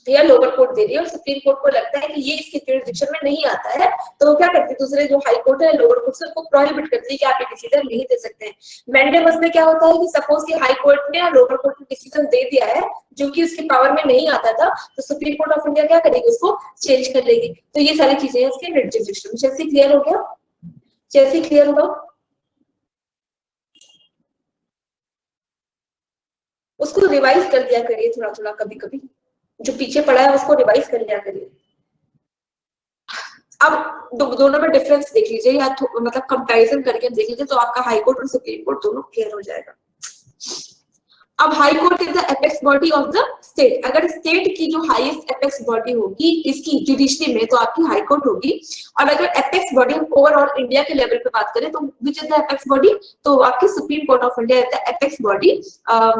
Speaker 1: या लोअर कोर्ट दे रही है और सुप्रीम कोर्ट को लगता है कि ये इसके जुरिसडिक्शन में नहीं आता है तो वो क्या करती है दूसरे जो हाई कोर्ट है लोअर कोर्ट से उसको प्रोहिबिट करती है कि आप ये डिसीजन नहीं दे सकते हैं। मैंडेमस में क्या होता है कि सपोज कि हाई कोर्ट ने या लोअर कोर्ट ने डिसीजन दे दिया है जो कि उसकी पावर में नहीं आता था तो सुप्रीम कोर्ट ऑफ इंडिया क्या करेगी? उसको चेंज कर लेगी। तो ये सारी चीजें इसके रिट जुरिसडिक्शन। जैसे क्लियर हो गया? जैसे क्लियर होगा उसको रिवाइज कर दिया करिए थोड़ा थोड़ा, कभी कभी जो पीछे पड़ा है उसको रिवाइज कर लिया करिए। अब दोनों में डिफरेंस देख लीजिए या मतलब कंपैरिजन करके देख लीजिए तो आपका हाई कोर्ट और सुप्रीम कोर्ट दोनों क्लियर हो जाएगा। अब high court is the apex body of the state. अगर स्टेट की जो हाईएस्ट एपेक्स बॉडी होगी इसकी जुडिशरी में तो आपकी हाई कोर्ट होगी। और अगर एपेक्स बॉडी ओवरऑल इंडिया के लेवल पे बात करें तो which is the apex body, तो आपकी supreme court of India is the apex body,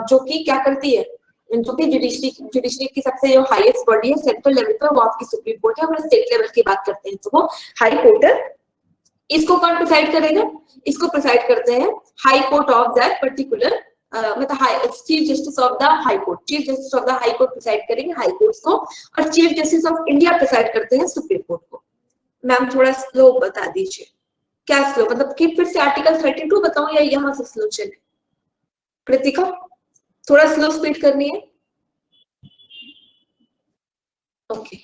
Speaker 1: जो कि क्या करती है, जो कि जुडिशरी की सबसे जो हाईएस्ट बॉडी है सेंट्रल लेवल पे वो आपकी सुप्रीम कोर्ट है। अगर स्टेट लेवल की बात करते हैं तो वो हाई कोर्ट है। इसको कौन प्रिसाइड करेगा, इसको प्रिसाइड करते हैं high court of that particular, मतलब chief justice of the high court. Chief justice of the high court preside करेंगे हाई कोर्ट्स को, और chief justice of India preside करते हैं सुप्रीम कोर्ट को। मैम थोड़ा स्लो बता दीजिए, क्या स्लो मतलब कि फिर से आर्टिकल 32 बताऊं या यहाँ से स्लो चले? कृतिका थोड़ा स्लो स्पीड करनी है। ओके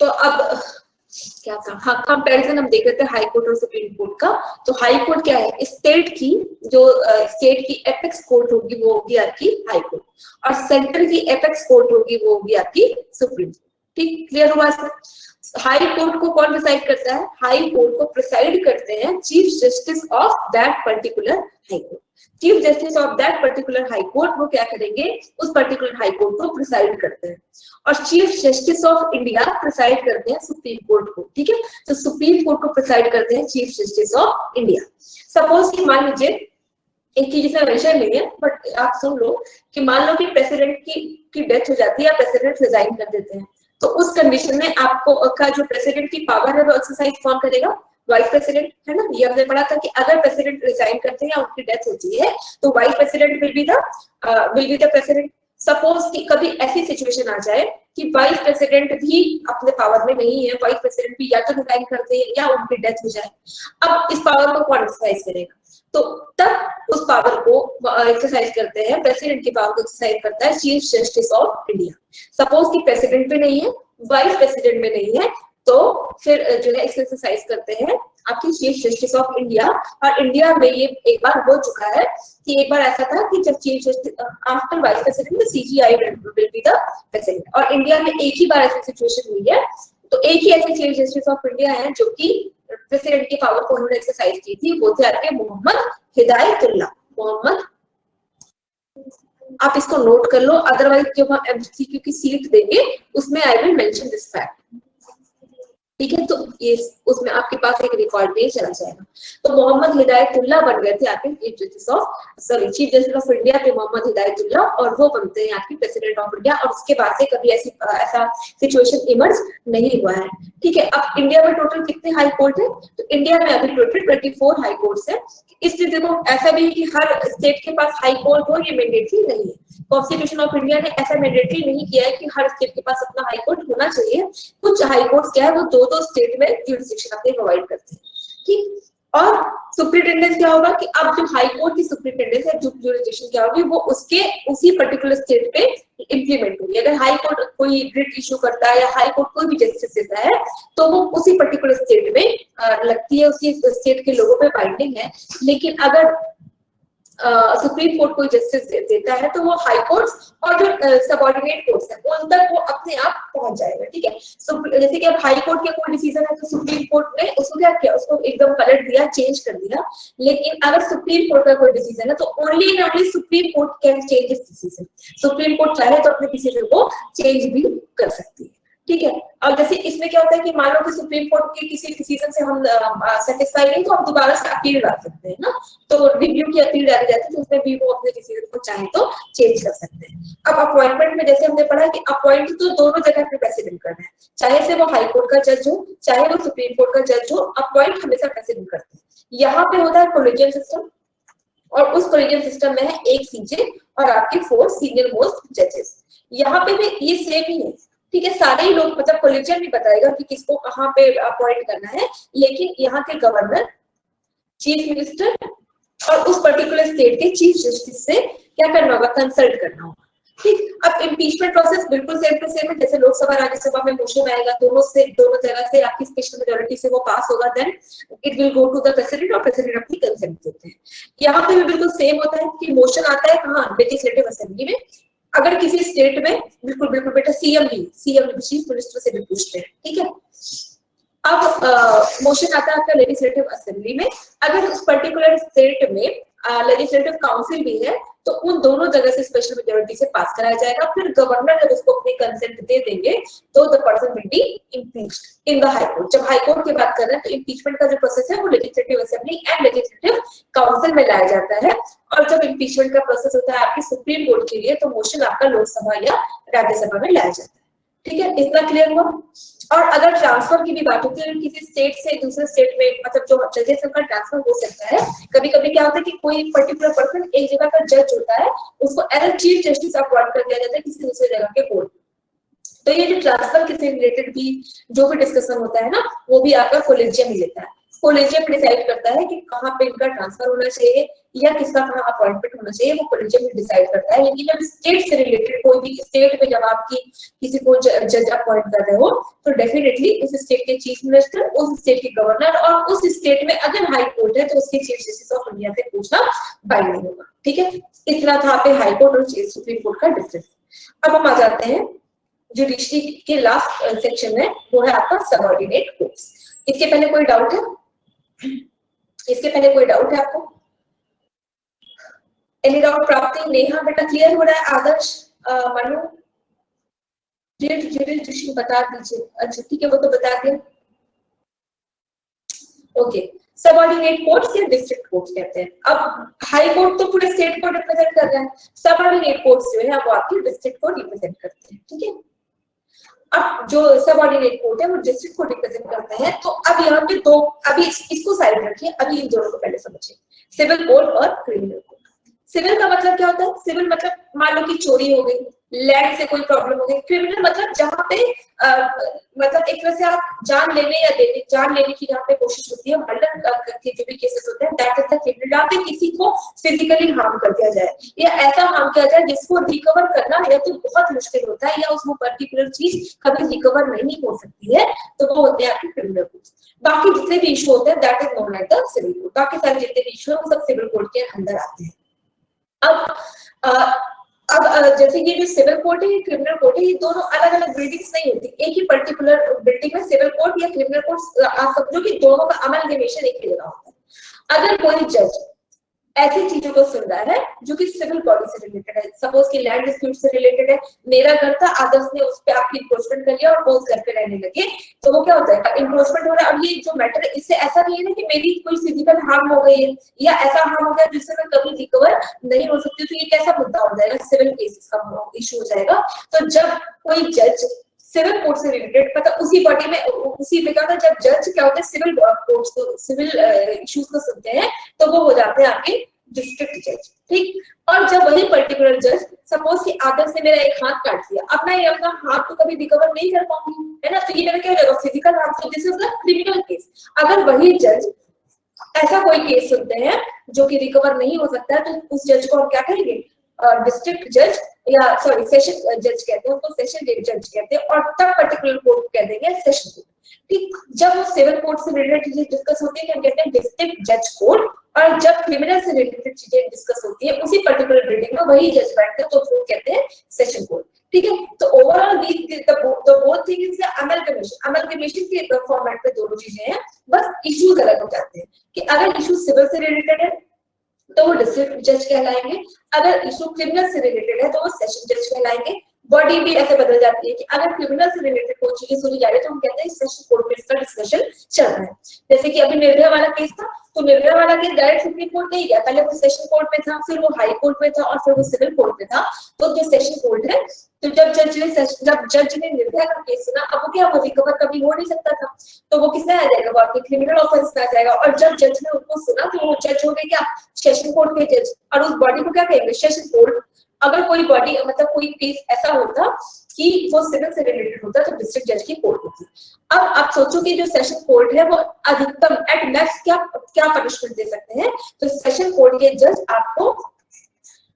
Speaker 1: तो अब क्या था, हाँ कंपैरिजन हम देख रहे थे हाई कोर्ट और सुप्रीम कोर्ट का। तो हाई कोर्ट क्या है, स्टेट की जो स्टेट की एपेक्स कोर्ट होगी वो होगी आपकी हाई कोर्ट, और सेंटर की एपेक्स कोर्ट होगी वो होगी आपकी सुप्रीम कोर्ट। ठीक, क्लियर हुआ इसमें? हाई कोर्ट को कौन प्रिसाइड करता है, हाई कोर्ट को प्रिसाइड करते हैं chief justice of that particular high court. Chief justice of that particular high court वो क्या करेंगे, उस पर्टिकुलर हाई कोर्ट को प्रिसाइड करते हैं। और chief justice of India preside करते हैं सुप्रीम कोर्ट को। ठीक है, तो सुप्रीम कोर्ट को प्रिसाइड करते हैं chief justice of India. Suppose कि मान लीजिए एक चीज इसमें मेंशन नहीं है बट आप सुन लो कि मान लो कि प्रेसिडेंट की डेथ हो जाती है या प्रेसिडेंट रिजाइन कर देते हैं, तो उस कंडीशन में आपको का जो प्रेसिडेंट की पावर है वो एक्सरसाइज कौन करेगा, वाइस प्रेसिडेंट, है ना। ये हमने पढ़ा था कि अगर प्रेसिडेंट रिजाइन करते हैं या उनकी डेथ होती है तो vice president will be the president. Suppose कि कभी ऐसी सिचुएशन आ जाए कि वाइस प्रेसिडेंट भी अपने पावर में नहीं है, वाइस प्रेसिडेंट भी या तो रिजाइन करते हैं या उनकी डेथ हो जाए, अब इस पावर को कौन एक्सरसाइज करेगा, तो तब उस पावर को एक्सरसाइज करते हैं, प्रेसिडेंट की पावर को एक्सरसाइज करता है chief justice of India. Suppose कि प्रेसिडेंट भी नहीं है, वाइस प्रेसिडेंट भी नहीं है, तो फिर जो है इसको एक्सरसाइज करते हैं आपकी चीफ जस्टिस ऑफ इंडिया। और इंडिया में ये एक बार हो चुका है कि एक बार ऐसा था कि जब chief justice after vice president CGI will be the president, और इंडिया में एक ही बार ऐसी सिचुएशन हुई है। तो एक ही ऐसे चीफ जस्टिस ऑफ इंडिया है जो कि प्रेसिडेंट की पावर को उन्होंने एक्सरसाइज की थी, वो थे आपके मोहम्मद हिदायतुल्लाह। मोहम्मद, आप इसको नोट कर लो, अदरवाइज जब हम एमसीक्यू की सीट देंगे उसमें I will mention this fact. ठीक है, तो ये उसमें आपके पास एक रिकॉर्ड में चला जाएगा। तो मोहम्मद हिदायतुल्लाह बन गए थे आपके चीफ जस्टिस ऑफ इंडिया पे मोहम्मद हिदायतुल्लाह, और वो बनते हैं आपके प्रेसिडेंट ऑफ इंडिया। और उसके बाद से कभी ऐसा सिचुएशन इमर्ज नहीं हुआ है। ठीक है, अब इंडिया में टोटल कितने हाई कोर्ट है, तो इंडिया में अभी टोटल 24 हाई कोर्ट्स है। इसलिए देखो ऐसा भी है कि हर स्टेट के पास हाई कोर्ट हो, ये मैंडेटरी नहीं है। कॉन्स्टिट्यूशन ऑफ इंडिया ने ऐसा मैंडेटरी नहीं किया है कि हर स्टेट के पास अपना हाई कोर्ट होना चाहिए। कुछ हाई कोर्ट क्या है वो दो स्टेट में जुरिसडिक्शन अपने प्रोवाइड करते हैं। ठीक, और सुप्रिंटेंडेंस क्या होगा कि अब जो हाई कोर्ट की सुप्रिंटेंडेंस है, जो जुरिसडिक्शन क्या होगी वो उसी पर्टिकुलर स्टेट पे इंप्लीमेंट होगी। अगर हाई कोर्ट कोई रिट इशू करता है या हाई कोर्ट कोई भी जस्टिस देता है तो वो उसी पर्टिकुलर स्टेट में लगती है, उसी स्टेट के लोगों पे बाइंडिंग है। लेकिन अगर सुप्रीम कोर्ट कोई जस्टिस देता है तो वो हाई कोर्ट्स और जो सबऑर्डिनेट कोर्ट्स है उन तक वो अपने आप पहुंच जाएगा। ठीक है, जैसे कि अब हाई कोर्ट के कोई डिसीजन है तो सुप्रीम कोर्ट ने उसको क्या किया, उसको एकदम पलट दिया, चेंज कर दिया। लेकिन अगर सुप्रीम कोर्ट का कोई डिसीजन है तो only and only supreme Court can change this decision. Supreme court चाहे तो अपने डिसीजन को चेंज भी कर सकती है। ठीक है, अब जैसे इसमें क्या होता है कि मान लो कि सुप्रीम कोर्ट के किसी डिसीजन से हम सेटिस्फाई नहीं तो हम दोबारा से अपील डाल सकते हैं ना, तो रिव्यू की अपील डाली जाती है तो उसमें भी वो अपने डिसीजन को चाहे तो चेंज कर सकते हैं। अब अपॉइंटमेंट में जैसे हमने पढ़ा कि अपॉइंट तो दोनों जगह पे प्रेसिडेंट करना है, चाहे से वो हाई कोर्ट का जज हो चाहे वो सुप्रीम कोर्ट का जज हो, अपॉइंट हमेशा प्रेसिडेंट करते हैं। यहाँ पे होता है कोलेजियम सिस्टम, और उस कोलेजियम सिस्टम में है एक सीजे और आपके 4 सीनियर मोस्ट जजेस। यहाँ पे भी ये सेम ही है। ठीक है, सारे ही लोग मतलब कोलेजियम भी बताएगा कि किसको कहाँ पे अपॉइंट करना है, लेकिन यहाँ के गवर्नर, चीफ मिनिस्टर और उस पर्टिकुलर स्टेट के चीफ जस्टिस से क्या करना होगा, कंसल्ट करना होगा। ठीक, अब इम्पीचमेंट प्रोसेस बिल्कुल सेम टू सेम है। जैसे लोकसभा राज्यसभा में मोशन आएगा, दोनों जगह से आपकी स्पेशल मेजोरिटी से वो पास होगा, then it will go to the president और प्रेसिडेंट अपनी कंसेंट देते हैं। यहाँ पे भी बिल्कुल सेम होता है कि मोशन आता है कहाँ, लेजिस्लेटिव असेंबली में। अगर किसी स्टेट में बिल्कुल बेटा सीएम चीफ मिनिस्टर से भी पूछते हैं। ठीक है, अब मोशन आता है आपका लेजिस्लेटिव असेंबली में। अगर उस पर्टिकुलर स्टेट में लेजिस्लेटिव काउंसिल भी है तो उन दोनों जगह से स्पेशल मेजोरिटी से पास कराया जाएगा। फिर गवर्नर जब उसको अपनी कंसेंट दे देंगे तो the person will be impeached in the high court. जब हाई कोर्ट की बात कर रहे हैं तो इम्पीचमेंट का जो प्रोसेस है वो legislative assembly and legislative council में लाया जाता है। और जब इम्पीचमेंट का प्रोसेस होता है आपकी सुप्रीम कोर्ट के लिए तो मोशन आपका लोकसभा या राज्यसभा में लाया जाता है। ठीक है, इतना क्लियर हुआ। और अगर ट्रांसफर की भी बात होती है किसी स्टेट से दूसरे स्टेट में, मतलब जो जजेस का ट्रांसफर हो सकता है, कभी कभी क्या होता है कि कोई पर्टिकुलर पर्सन एक जगह का जज होता है, उसको as a chief justice appoint कर दिया जाता है किसी दूसरे जगह के कोर्ट। तो ये जो ट्रांसफर से रिलेटेड भी जो भी डिस्कशन होता है ना, वो भी आपका कॉलेजियम ही लेता है। कॉलेजियम डिसाइड करता है कि कहाँ पे इनका ट्रांसफर होना चाहिए या किसका कहाँ अपॉइंटमेंट होना चाहिए, वो कॉलेजियम डिसाइड करता है। लेकिन जब स्टेट से रिलेटेड कोई भी स्टेट में जब आपकी किसी को जज अपॉइंट कर रहे हो तो डेफिनेटली उस स्टेट के चीफ मिनिस्टर, उस स्टेट के गवर्नर और उस स्टेट में अगर हाई कोर्ट है तो उसके चीफ जस्टिस ऑफ इंडिया से पूछना बाइंडिंग होगा। ठीक है, इतना था पे हाई कोर्ट और सुप्रीम कोर्ट का डिफरेंस। अब हम आ जाते हैं जुडिशरी के लास्ट सेक्शन में, वो है आपका सबऑर्डिनेट कोर्ट्स। इसके पहले कोई डाउट है? इसके पहले कोई डाउट है आपको? Any doubt? प्राप्ति, नेहा बेटा क्लियर हो रहा है? आदर्श, मनु, जुडिशरी बता दीजिए। अच्छा ठीक है, वो तो बता दिया। ओके, सबऑर्डिनेट कोर्ट्स या डिस्ट्रिक्ट कोर्ट्स कहते हैं। अब हाई कोर्ट तो पूरे स्टेट को रिप्रेजेंट कर रहा है, सबऑर्डिनेट कोर्ट्स जो है वो आपकी डिस्ट्रिक्ट को रिप्रेजेंट करते हैं। ठीक है, अब जो सबऑर्डिनेट कोर्ट है वो डिस्ट्रिक्ट को रिप्रेजेंट करते हैं। तो अब यहाँ पे दो, अभी इसको साइड रखिए, अभी इन दोनों को पहले समझिए, सिविल कोड और क्रिमिनल कोड। सिविल का मतलब क्या होता है? सिविल मतलब मान लो कि चोरी हो गई, लैंड से कोई प्रॉब्लम हो गई। क्रिमिनल मतलब जहाँ पे मतलब एक तरह से आप जान लेने या जान लेने की जहाँ पे कोशिश होती है, मर्डर के जो भी केसेस होते हैं, दैट इज द क्रिमिनल। जहाँ पे किसी को फिजिकली हार्म कर दिया जाए या ऐसा हार्म किया जाए जिसको रिकवर करना या तो बहुत मुश्किल होता है या उसमें पर्टिकुलर चीज कभी रिकवर नहीं हो सकती है, तो वो होते हैं आपके क्रिमिनल कोड। बाकी जितने भी इशू होते हैं that is known as the civil code. बाकी सारे जितने भी इशू है वो सब सिविल कोड के अंदर आते हैं। अब जैसे ये जो सिविल कोर्ट है, क्रिमिनल कोर्ट है, ये दोनों अलग अलग बिल्डिंग्स नहीं होती। एक ही पर्टिकुलर बिल्डिंग में सिविल कोर्ट या क्रिमिनल कोर्ट आप समझो कि दोनों का अमलगमेशन एक ही जगह होता है। अगर कोई जज ऐसी चीजों को सुन रहा है जो कि सिविल बॉडी से रिलेटेड है, सपोज कि लैंड डिस्प्यूट से रिलेटेड है, मेरा घर था, आदर्श ने उस पे आपकी इंक्रोचमेंट कर लिया और वो उस घर पे रहने लगे, तो वो क्या होता है? इंक्रोचमेंट हो रहा है। और ये जो मैटर है इससे ऐसा नहीं है ना कि मेरी कोई फिजिकल हार्म हो गई है या ऐसा हार्म हो गया जिससे मैं कभी रिकवर नहीं हो सकती, तो ये कैसा मुद्दा हो जाएगा? सिविल केसेस का इशू हो जाएगा। तो जब कोई जज सिविल कोर्ट से रिलेटेड, मतलब उसी बॉडी में उसी में क्या, जब जज क्या होता है सिविल कोर्ट्स को, सिविल इश्यूज को सुनते हैं तो वो हो जाते हैं आपके डिस्ट्रिक्ट जज। ठीक, और जब वही पर्टिकुलर जज, सपोज कि आदर्श ने मेरा एक हाथ काट दिया, अब मैं अपना हाथ तो कभी रिकवर नहीं कर पाऊंगी, है ना, तो ये मेरा क्या हो जाएगा? Physical harm. तो this is the criminal case. अगर वही जज ऐसा कोई केस सुनते हैं जो कि रिकवर नहीं हो सकता है तो उस जज को हम क्या कहेंगे? डिस्ट्रिक्ट जज या सॉरी सेशन जज कहते हैं, उनको सेशन जज कहते हैं। और तब पर्टिकुलर कोर्ट कह देंगे सेशन कोर्ट। ठीक, जब वो सिविल कोर्ट से रिलेटेड चीजें डिस्कस होती है हम कहते हैं डिस्ट्रिक्ट जज कोर्ट, और जब क्रिमिनल से रिलेटेड चीजें डिस्कस होती है उसी पर्टिकुलर बिल्डिंग में वही जज बैठते हैं तो वो कहते हैं सेशन कोर्ट। ठीक है, तो overall the both thing is the amalgamation. Amalgamation के फॉर्मेट पे दोनों चीजें हैं, बस इश्यूज अलग हो जाते हैं कि अगर इशू सिविल से रिलेटेड है तो वो डिस्ट्रिक्ट जज कहलाएंगे, अगर इशू क्रिमिनल से रिलेटेड है तो वो सेशन जज कहलाएंगे। बॉडी भी ऐसे बदल जाती है कि अगर क्रिमिनल से रिलेटेड कोई चीजें सुनी जा रही है तो हम कहते हैं सेशन कोर्ट में इसका डिस्कशन चल रहा है। जैसे कि अभी निर्भया वाला केस था, तो निर्भया वाला केस डायरेक्ट सुप्रीम कोर्ट नहीं गया, पहले वो सेशन कोर्ट में था, फिर वो हाई कोर्ट में था और फिर वो सिविल कोर्ट में था। तो जो सेशन कोर्ट है, तो जब जज ने निर्भया का केस सुना, अब वो क्या, वो रिकवर कभी हो नहीं सकता था, तो वो किसमें आ जाएगा? वो आपके क्रिमिनल ऑफेंस में आ जाएगा। और जब जज ने उनको सुना तो वो जज हो गए क्या? सेशन कोर्ट के जज। और उस बॉडी को क्या कहेंगे? Session court. अगर कोई बॉडी मतलब कोई केस ऐसा होता कि वो सिविल से रिलेटेड होता तो डिस्ट्रिक्ट जज की कोर्ट होती। अब आप सोचो कि जो सेशन कोर्ट है वो अधिकतम एट मैक्स क्या पनिशमेंट दे सकते हैं? तो सेशन कोर्ट के जज आपको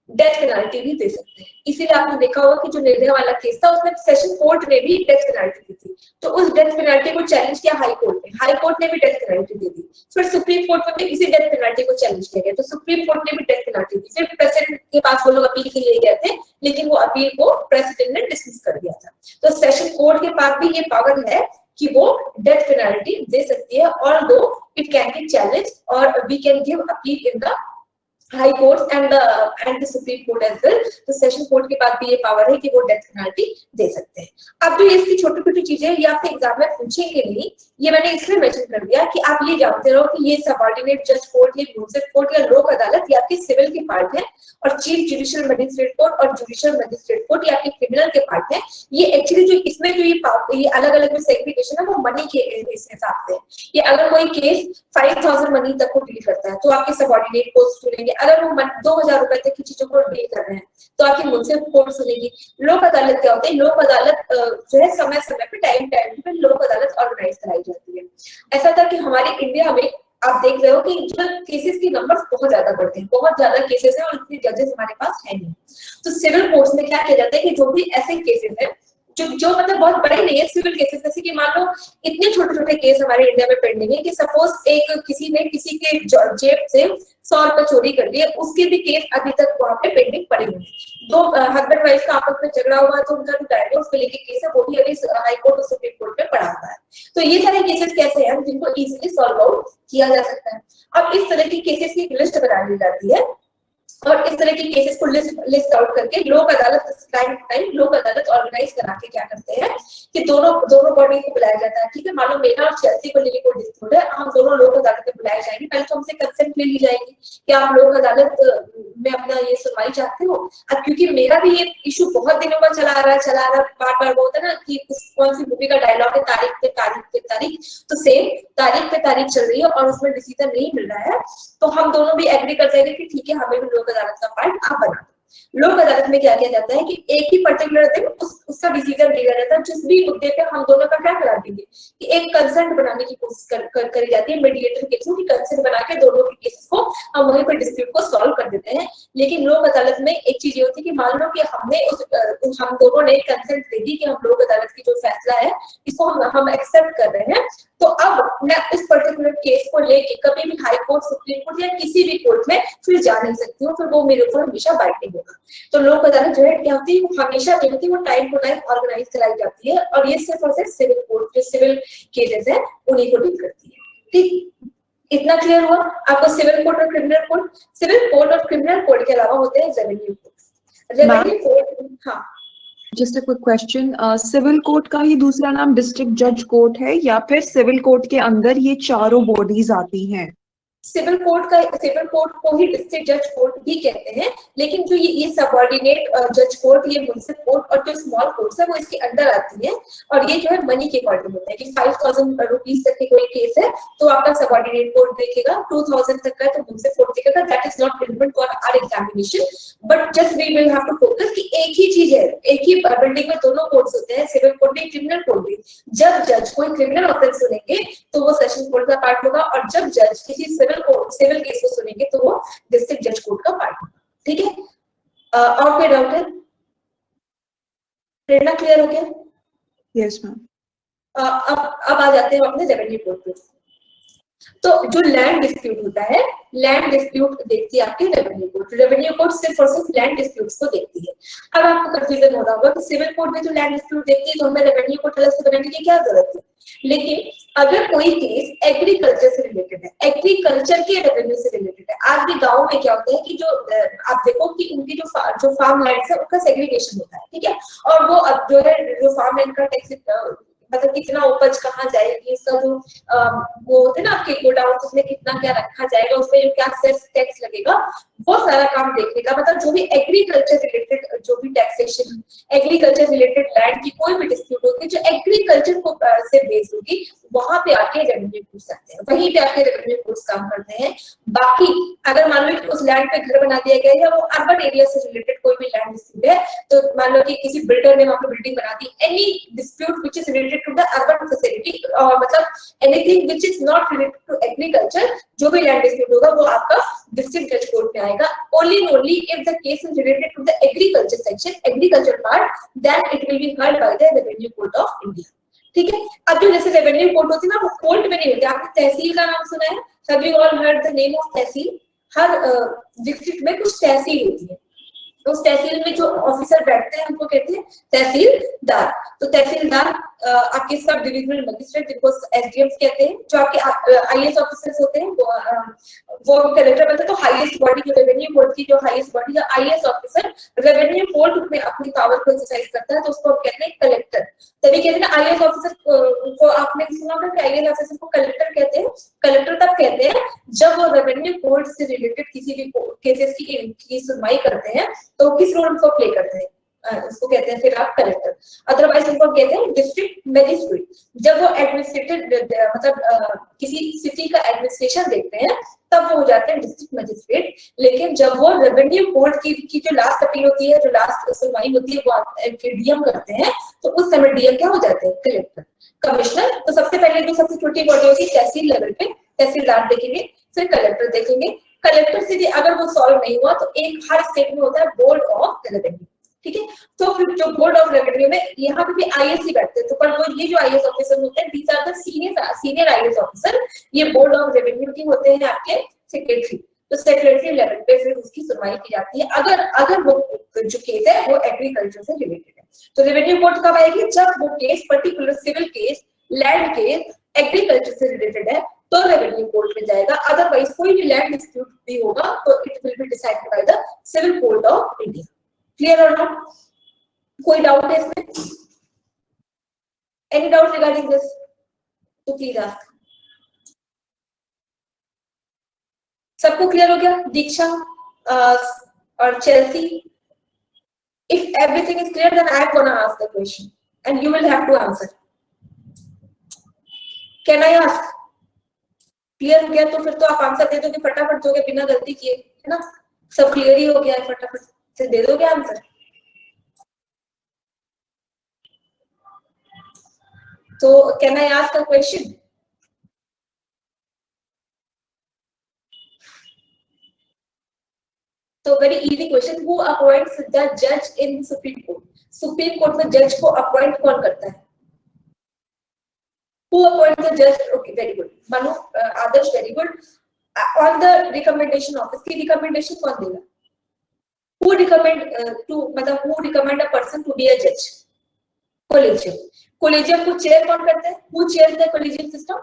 Speaker 1: डेथ पेनल्टी भी दे सकते हैं। इसीलिए आपने देखा होगा कि जो निर्भया वाला केस था उसमें सेशन कोर्ट ने भी डेथ पेनल्टी दी थी, तो उस डेथ पेनल्टी को चैलेंज किया हाई कोर्ट ने, हाई कोर्ट ने भी डेथ पेनल्टी दे दी। फिर सुप्रीम कोर्ट में भी इसी डेथ पेनल्टी को चैलेंज किया गया, तो सुप्रीम कोर्ट ने भी डेथ पेनल्टी दी। फिर प्रेसिडेंट के पास वो लोग अपील के लिए गए थे, लेकिन वो अपील को प्रेसिडेंट ने डिसमिस कर दिया था। तो सेशन कोर्ट के पास भी ये पावर है कि वो डेथ पेनल्टी दे सकती है, और दो इट कैन बी चैलेंज और we can give appeal in the high court and the supreme court as well. तो सेशन कोर्ट के पास भी ये पावर है कि वो डेथ पेनल्टी दे सकते हैं। अब जो इसकी छोटी छोटी चीजें ये आपसे एग्जाम में पूछेंगे नहीं, ये मैंने इसलिए मेंशन कर दिया कि आप ये जानते रहो कि ये सबऑर्डिनेट जज कोर्ट, ये म्यूनिसिपल कोर्ट या लोक अदालत ये आपके सिविल के पार्ट है, और चीफ जुडिशियल मजिस्ट्रेट कोर्ट और जुडिशियल मजिस्ट्रेट कोर्ट ये आपके क्रिमिनल के पार्ट है। ये एक्चुअली जो इसमें जो ये अलग अलग जो सेग्रीगेशन है वो मनी के इस हिसाब से। ये अगर कोई केस 5000 मनी तक को डील करता है तो आपके सबऑर्डिनेट कोर्ट सुनेंगे। अगर वो 2000 रुपए तक की चीजों को डील कर रहे हैं तो आपकी म्युनिसिपल कोर्ट सुनेगी। लोक अदालत क्या होते हैं? लोक अदालत जो है समय समय पे टाइम पे लोक अदालत ऑर्गेनाइज कराई जाती है। ऐसा था कि हमारे इंडिया में आप देख रहे हो कि जो केसेस की नंबर्स बहुत ज्यादा बढ़ते हैं, बहुत ज्यादा केसेस हैं और इतने जजेस हमारे पास है नहीं। तो सिविल कोर्ट्स में क्या किया जाता है कि जो भी ऐसे केसेस हैं जो मतलब बहुत बड़े नहीं है, सिविल केसेस, जैसे कि मान लो इतने छोटे छोटे केस हमारे इंडिया में पेंडिंग है कि सपोज एक किसी ने किसी के जेब से 100 रुपए चोरी कर लिए, उसके भी केस अभी तक वहां पे पेंडिंग पड़े हुए हैं। दो हस्बैंड वाइफ का आपस में झगड़ा हुआ तो उनका जो डाइवोर्स को लेके केस है वो भी अभी हाई कोर्ट और सुप्रीम कोर्ट में पड़ा हुआ है। तो ये सारे केसेस कैसे हैं जिनको इजीली सॉल्व आउट किया जा सकता है। अब इस तरह की केसेस की लिस्ट बना ली जाती है और इस तरह के केसेस को लिस्ट आउट करके लोक अदालत टाइम लोक अदालत ऑर्गेनाइज करा के क्या करते हैं कि दोनों बॉडी को बुलाया जाता है। ठीक है, मालूम मेरा और चेल्सी को लेके कोई डिस्प्यूट है, हम दोनों लोक अदालत में बुलाए जाएंगे। पहले तो हमसे कंसेंट ले ली जाएगी कि आप लोक अदालत में अपना ये सुनवाई चाहते हो। अब क्योंकि मेरा भी ये इशू बहुत दिनों में चला आ रहा है, बार वो होता है ना कि कौन सी मूवी का डायलॉग है, तारीख पे तारीख, तो सेम तारीख पे तारीख चल रही है और उसमें डिसीजन नहीं मिल रहा है। तो हम दोनों भी एग्री कर जाएंगे कि ठीक है हमें भी लोक अदालत का पार्ट आप बना दो। लोक अदालत में क्या किया जाता है कि एक ही पर्टिकुलर दिन उसका डिसीजन लिया जाता है। जिस भी मुद्दे पे हम दोनों का क्या करा देंगे कि एक कंसेंट बनाने की कोशिश करी जाती है मीडिएटर के थ्रू, कि कंसेंट बना के दोनों के केसेस को हम वहीं पर डिस्प्यूट को सॉल्व कर देते हैं। लेकिन लोक अदालत में एक चीज ये होती है कि मान लो कि हम दोनों ने कंसेंट दे दी कि हम लोक अदालत की जो फैसला है इसको हम एक्सेप्ट कर रहे हैं, तो अब मैं उस पर्टिकुलर केस को लेके कभी भी हाई कोर्ट, सुप्रीम कोर्ट या किसी भी कोर्ट में फिर जा नहीं सकती हूँ, फिर वो मेरे ऊपर हमेशा बाइंडिंग होगा। तो लोक अदालत जो है क्या होती है, वो हमेशा जो होती है वो टाइम टू टाइम ऑर्गेनाइज कराई जाती है और ये सिर्फ और सिर्फ सिविल कोर्ट, जो सिविल केसेस है उन्हीं को डील करती है। ठीक, इतना क्लियर हुआ आपको? सिविल कोर्ट और क्रिमिनल कोर्ट, सिविल कोर्ट और क्रिमिनल कोर्ट के अलावा होते हैं रेवेन्यू कोर्ट। रेवेन्यू कोर्ट, हाँ
Speaker 2: just a quick question, civil court का ही दूसरा नाम डिस्ट्रिक्ट जज कोर्ट है या फिर सिविल कोर्ट के अंदर ये चारों बॉडीज आती हैं?
Speaker 1: सिविल कोर्ट को ही डिस्ट्रिक्ट जज कोर्ट भी कहते हैं, लेकिन जो ये सबऑर्डिनेट जज कोर्ट, ये म्युनिसिपल कोर्ट और जो स्मॉल कोर्ट्स है वो इसके अंडर आती है। और ये जो है मनी के अकॉर्डिंग होता है कि 5000 रुपीज तक के कोई केस है तो आपका सबऑर्डिनेट कोर्ट देखेगा, 2000 तक का तो म्युनिसिपल कोर्ट देखेगा। That is not relevant for our examination, but just we will have to focus कि एक ही चीज है, एक ही बिल्डिंग में दोनों कोर्ट्स होते हैं, सिविल कोर्ट भी क्रिमिनल कोर्ट भी। जब जज कोई क्रिमिनल ऑफेंस सुनेंगे तो वो सेशन कोर्ट का पार्ट होगा, और जब जज किसी सिविल केस को सुनेंगे तो वो डिस्ट्रिक्ट जज कोर्ट का पार्ट होगा। ठीक है, और कोई डाउट है? प्रेरणा क्लियर हो गया?
Speaker 2: Yes ma'am.
Speaker 1: अब आ जाते हैं अपने रेवेन्यू कोर्ट पे। तो जो लैंड डिस्प्यूट होता है, लैंड डिस्प्यूट देखती है आपकी रेवेन्यू कोर्ट। रेवेन्यू कोर्ट सिर्फ और सिर्फ लैंड डिस्प्यूट्स को देखती है। अब आपको कंफ्यूजन हो रहा होगा कि सिविल कोर्ट में जो लैंड डिस्प्यूट देखती है तो हमें रेवेन्यू कोर्ट अलग से बनाने की क्या जरूरत है। लेकिन अगर कोई केस एग्रीकल्चर से रिलेटेड है, एग्रीकल्चर के रेवेन्यू से रिलेटेड है, आज भी गाँव में क्या होता है कि जो आप देखो कि उनकी जो फार्म लैंड है उनका सेग्रीगेशन होता है। ठीक है, और वो अब जो है जो फार्म लैंड का टैक्स, मतलब कितना उपज कहाँ जाएगी, इसका जो वो होते हैं ना आपके गोडाउन, उसमें कितना क्या रखा जाएगा, उसमें जो क्या सेस टैक्स लगेगा, वो सारा काम देखने का। मतलब जो भी एग्रीकल्चर रिलेटेड जो भी टैक्सेशन, एग्रीकल्चर रिलेटेड लैंड की कोई भी डिस्प्यूट होगी जो एग्रीकल्चर को से बेस्ड होगी, वहां पे आके रेवेन्यू पूछ सकते हैं, वहीं पे आके रेवेन्यू कोर्ट्स काम करते हैं। बाकी अगर मान लो कि उस लैंड पे घर बना दिया गया है या वो अर्बन एरिया से रिलेटेड कोई भी लैंड डिस्प्यूट है, तो मान लो कि किसी बिल्डर ने वहां पे बिल्डिंग बना दी, any dispute which is related to the urban facility, मतलब anything which is not related to agriculture, जो भी लैंड डिस्प्यूट होगा वो आपका डिस्ट्रिक्ट जज कोर्ट में आएगा। Only if the case is related to the agriculture section, agriculture part, then it will be heard by the revenue court of India. ठीक है, अब जो जैसे रेवेन्यू कोर्ट होती है ना वो कोर्ट में नहीं होती। आपने तहसील का नाम सुना है? Have you all heard the name of tehsil? Her district में कुछ तहसील होती है। तो उस तहसील में जो ऑफिसर बैठते हैं उनको कहते हैं तहसीलदार। तो तहसीलदार आपके सब डिविजनल मजिस्ट्रेट, जिनको एसडीएम्स कहते हैं, जो आपके आईएएस ऑफिसर्स होते हैं वो कलेक्टर बनते हैं। तो हाईएस्ट बॉडी जो रेवेन्यू बोर्ड की जो हाईएस्ट बॉडी या आईएएस ऑफिसर रेवेन्यू बोर्ड में अपनी पावर को एक्सरसाइज करता है, तो उसको हम कहते हैं कलेक्टर। तभी कहते हैं ना आईएएस ऑफिसर को आपने सुना होगा कि आईएएस ऑफिसर को कलेक्टर कहते हैं। कलेक्टर तब कहते हैं जब वो रेवेन्यू बोर्ड से रिलेटेड किसी भी केसेस की सुनवाई करते हैं, तो किस रोल को प्ले करते हैं उसको कहते हैं फिर आप कलेक्टर। अदरवाइज उनको कहते हैं डिस्ट्रिक्ट मैजिस्ट्रेट। जब वो एडमिनिस्ट्रेटिव मतलब किसी सिटी का एडमिनिस्ट्रेशन देखते हैं तब वो हो जाते हैं डिस्ट्रिक्ट मैजिस्ट्रेट। लेकिन जब वो रेवेन्यू बोर्ड की जो लास्ट अपील होती है, जो लास्ट सुनवाई होती है, वो डीएम करते हैं, तो उस समय डीएम क्या हो जाते हैं कलेक्टर। कमिश्नर तो सबसे पहले जो सबसे छोटी बॉडी होगी तहसील लेवल पे तहसीलदार देखेंगे, फिर कलेक्टर देखेंगे। कलेक्टर से भी अगर वो सॉल्व नहीं हुआ तो एक हर स्टेट में होता है बोर्ड ऑफ रेवेन्यू, ठीक है। तो फिर जो बोर्ड ऑफ रेवेन्यू में यहाँ पे भी आईएएस ही बैठते हैं, तो पर वो ये जो आईएएस ऑफिसर होते हैं these are the senior IAS officer. ये बोर्ड ऑफ रेवेन्यू के होते हैं आपके सेक्रेटरी। तो सेक्रेटरी लेवल पे फिर उसकी सुनवाई की जाती है अगर वो जो केस है वो एग्रीकल्चर से रिलेटेड है। तो रेवेन्यू कोर्ट कब आएगी? जब वो case particular civil case, land case agriculture से रिलेटेड है तो रेवेन्यू कोर्ट में जाएगा। अदरवाइज कोई भी लैंड डिस्प्यूट भी होगा तो it will be decided by the civil court of India. Clear और नॉट? कोई डाउट है इसमें? Any doubt regarding this? तो प्लीज आस्क। सबको क्लियर हो गया? दीक्षा और Chelsea, if everything is clear then I am gonna ask the question and you will have to answer. Can I ask? Clear हो गया तो फिर तो आप आंसर दे दोगे फटाफट दोगे बिना गलती किए, है ना? सब क्लियर ही हो गया है, फटाफट से दे दोगे आंसर। तो can I ask a question? तो very easy question, who appoints the जज in supreme court? Supreme court में जज को अपॉइंट कौन करता है? Who appoints the judge? Okay, very good. Manu, Adarsh, very good. On the recommendation of इसकी recommendation कौन देगा? Who recommend a person to be a judge? Collegium. Collegium को chair कौन करता है? Who chairs the collegium system?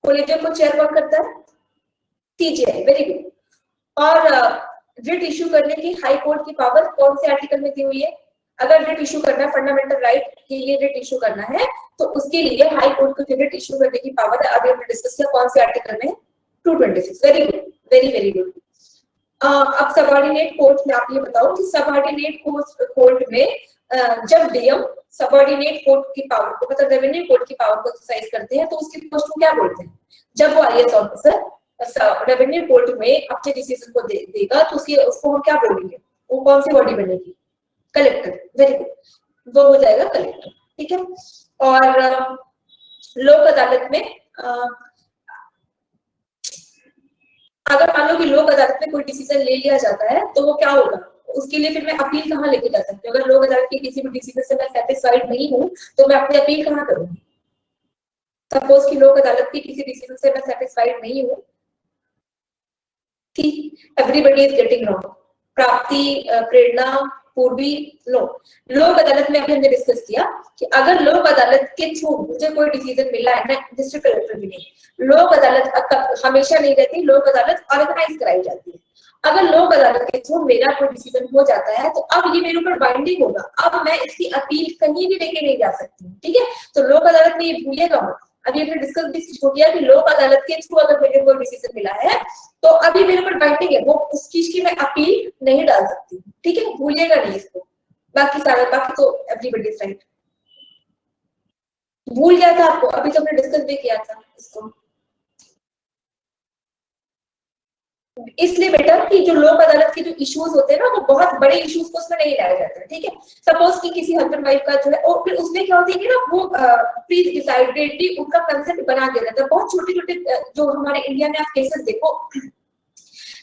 Speaker 1: Collegium को chair कौन करता है? CJI. Very good. और रिट इशू करने की हाई कोर्ट की पावर कौन से आर्टिकल में दी हुई है? अगर रिट इशू करना है, फंडामेंटल राइट के लिए रिट इशू करना है, तो उसके लिए हाई कोर्ट को रिट इशू करने की पावर है। अभी हमने डिस्कस किया कौन से आर्टिकल में? 226। Very good, very good. अब सबऑर्डिनेट कोर्ट में आप ये बताओ कि सबऑर्डिनेट कोर्ट में जब डीएम सबऑर्डिनेट कोर्ट की पावर को मतलब रेवेन्यू कोर्ट की पावर को एक्सरसाइज करते हैं तो उसकी पोस्ट को क्या बोलते हैं? जब वो आईएएस ऑफिसर रेवेन्यू कोर्ट में अपने डिसीजन को देगा तो उसको हम क्या बोलेंगे? वो कौन सी बॉडी बनेगी? कलेक्टर। वेरी गुड, वो हो जाएगा कलेक्टर, ठीक है। और लोक अदालत में अगर मान लो कि लोक अदालत में कोई डिसीजन ले लिया जाता है तो वो क्या होगा? उसके लिए फिर मैं अपील कहाँ लेके जा सकती हूँ? अगर लोक अदालत के किसी भी डिसीजन से मैं सेटिस्फाइड नहीं हूँ तो मैं अपनी अपील कहाँ करूंगी? सपोज कि लोक अदालत के किसी डिसीजन से मैं सेटिस्फाइड नहीं हूँ, ठीक, एवरीबडी इज गेटिंग रॉन्ग, प्राप्ति, प्रेरणा, पूर्वी, नो। लोक अदालत में अभी हमने डिस्कस किया कि अगर लोक अदालत के थ्रू मुझे कोई डिसीजन मिला है, मैं डिस्ट्रिक्ट कलेक्टर भी नहीं, लोक अदालत हमेशा नहीं रहती, लोक अदालत ऑर्गेनाइज कराई जाती है। अगर लोक अदालत के थ्रू मेरा कोई डिसीजन हो जाता है तो अब ये मेरे ऊपर बाइंडिंग होगा, अब मैं इसकी अपील कहीं भी लेके नहीं जा सकती, ठीक है। तो लोक अदालत में ये भूलिएगा मत। अभी हमने डिस्कस भी हो गया कि लोक अदालत के थ्रू अगर मुझे कोई डिसीजन मिला है तो अभी मेरे ऊपर बाइंडिंग है, वो उस चीज की मैं अपील नहीं डाल सकती, ठीक है, भूलिएगा नहीं इसको। बाकी तो एवरीबॉडी इज राइट। भूल गया था आपको? अभी तो हमने डिस्कस भी किया था इसको। इसलिए बेटा कि जो लोक अदालत के जो इश्यूज होते हैं ना वो बहुत बड़े इश्यूज को उसमें नहीं लाया जाता है, ठीक है। सपोज कि किसी हस्बैंड वाइफ का जो है और फिर उसमें क्या होती है ना वो प्री डिसाइडेडली उनका कंसेप्ट बना दिया जाता है। बहुत छोटे छोटे जो हमारे इंडिया में आप केसेस देखो,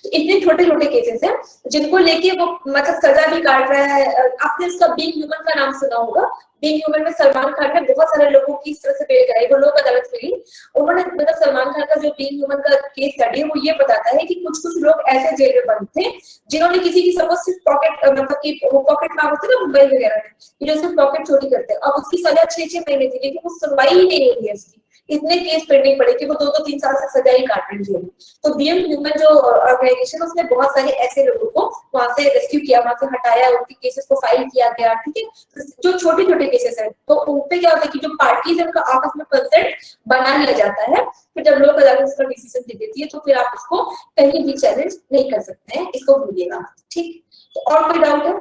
Speaker 1: तो इतने छोटे छोटे केसेस हैं जिनको लेके वो मतलब सजा भी काट रहा है। आपने इसका बीइंग ह्यूमन का नाम सुना होगा। बीइंग ह्यूमन में सलमान खान ने बहुत सारे लोगों की इस तरह से पेल कराई, वो लोग अदालत मिली। उन्होंने मतलब सलमान खान का जो बीइंग ह्यूमन का केस स्टडी है वो ये बताता है कि कुछ कुछ लोग ऐसे जेल में बंद थे जिन्होंने किसी की सपोज सिर्फ पॉकेट मतलब कि वो पॉकेट मार होते ना मुंबई वगैरह में, जो सिर्फ पॉकेट चोरी करते हैं, अब उसकी सजा 6-6 महीने की, लेकिन वो सुनवाई ही नहीं हुई है उसकी, इतने केस पेंडिंग पड़े कि वो 2-3 साल से सजा ही काट रही है। तो बीइंग ह्यूमन जो ऑर्गेनाइजेशन उसने बहुत सारे ऐसे लोगों को वहां से रेस्क्यू किया, वहां से हटाया, उनके केसेस को फाइल किया गया, ठीक है। जो छोटे छोटे केसेस हैं तो उन पे क्या होता है कि जो पार्टीज है उनका आपस में कंसेंट बना लिया जाता है, फिर जब लोग अदालत उसका डिसीजन दे देती है तो फिर आप उसको कहीं भी चैलेंज नहीं कर सकते हैं, इसको भूलिएगा, ठीक। तो और कोई डाउट है?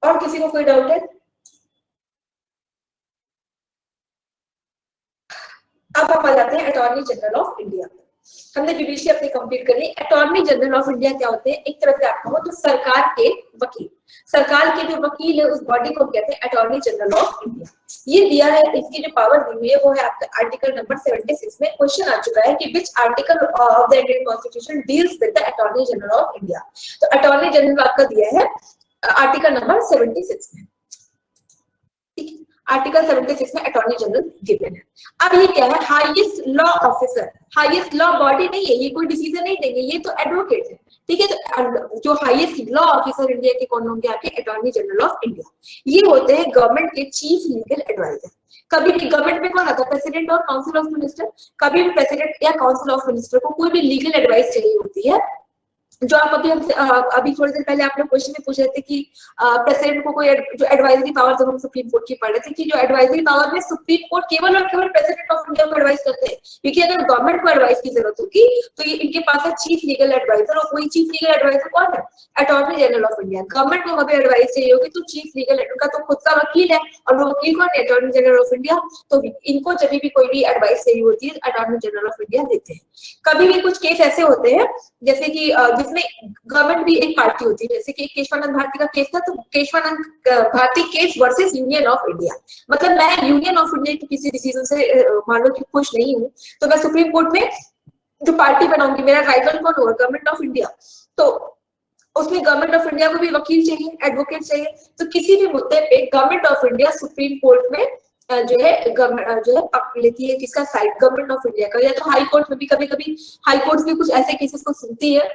Speaker 1: और किसी को कोई डाउट है? अब हम आ जाते हैं अटॉर्नी जनरल ऑफ इंडिया। हमने जुडिशरी अपनी कंप्लीट कर ली। अटॉर्नी जनरल ऑफ इंडिया क्या होते हैं? एक तरह से आप कहो तो सरकार के वकील। सरकार के जो वकील है उस बॉडी को कहते हैं अटॉर्नी जनरल ऑफ इंडिया। ये दिया है, इसकी जो पावर दी हुई है वो है आपका आर्टिकल नंबर 76 में। क्वेश्चन आ चुका है कि which article of the Indian constitution deals with the attorney general of India. तो अटॉर्नी जनरल आपका दिया है आर्टिकल नंबर 76 में, ठीक है। आर्टिकल 76 में अटॉर्नी जनरल गिवन है। अब ये क्या है? Highest law officer. Highest law body नहीं है, ये कोई डिसीजन नहीं देंगे, ये तो एडवोकेट है, ठीक है। तो जो हाईएस्ट लॉ ऑफिसर इंडिया के कौन होंगे? आपके अटॉर्नी जनरल ऑफ इंडिया। ये होते हैं गवर्नमेंट के चीफ लीगल एडवाइजर। कभी भी गवर्नमेंट में कौन आता है? प्रेसिडेंट और काउंसिल ऑफ मिनिस्टर। कभी भी प्रेसिडेंट या काउंसिल ऑफ मिनिस्टर को कोई भी लीगल एडवाइस चाहिए होती है, जो आप अभी थोड़ी देर पहले आपने क्वेश्चन में पूछ रहे थे कि प्रेसिडेंट को कोई जो एडवाइजरी पावर, जब हम सुप्रीम कोर्ट की पढ़ रहे थे कि जो एडवाइजरी पावर में सुप्रीम कोर्ट केवल और केवल प्रेसिडेंट ऑफ इंडिया को एडवाइस करते हैं, क्योंकि अगर गवर्नमेंट को एडवाइस की जरूरत होगी तो ये इनके पास है चीफ लीगल एडवाइजर। और वही चीफ लीगल एडवाइजर कौन है? Attorney general of India. Government को कभी एडवाइस चाहिए होगी तो चीफ लीगल, उनका तो खुद का वकील है, और वो वकील कौन है? Attorney general of India. तो इनको जब भी कोई भी एडवाइस चाहिए होती है अटॉर्नी जनरल ऑफ इंडिया देते हैं। कभी भी कुछ केस ऐसे होते हैं जैसे कि जिसमें गवर्नमेंट भी एक पार्टी होती है, जैसे कि केशवानंद भारती का केस था, तो Kesavananda Bharati case versus union of India. मतलब मैं यूनियन ऑफ इंडिया के किसी डिसीजन से मान लो कि खुश नहीं हूँ, तो मैं सुप्रीम कोर्ट में जो पार्टी बनाऊंगी, मेरा राइवल कौन होगा? Government of India. तो उसमें गवर्नमेंट ऑफ इंडिया को भी वकील चाहिए, एडवोकेट चाहिए। तो किसी भी मुद्दे पे government of India supreme court में जो है लेती है किसका साइड? गवर्नमेंट ऑफ इंडिया का। या तो हाई कोर्ट में भी कभी कभी हाई कोर्ट भी कुछ ऐसे केसेस को सुनती है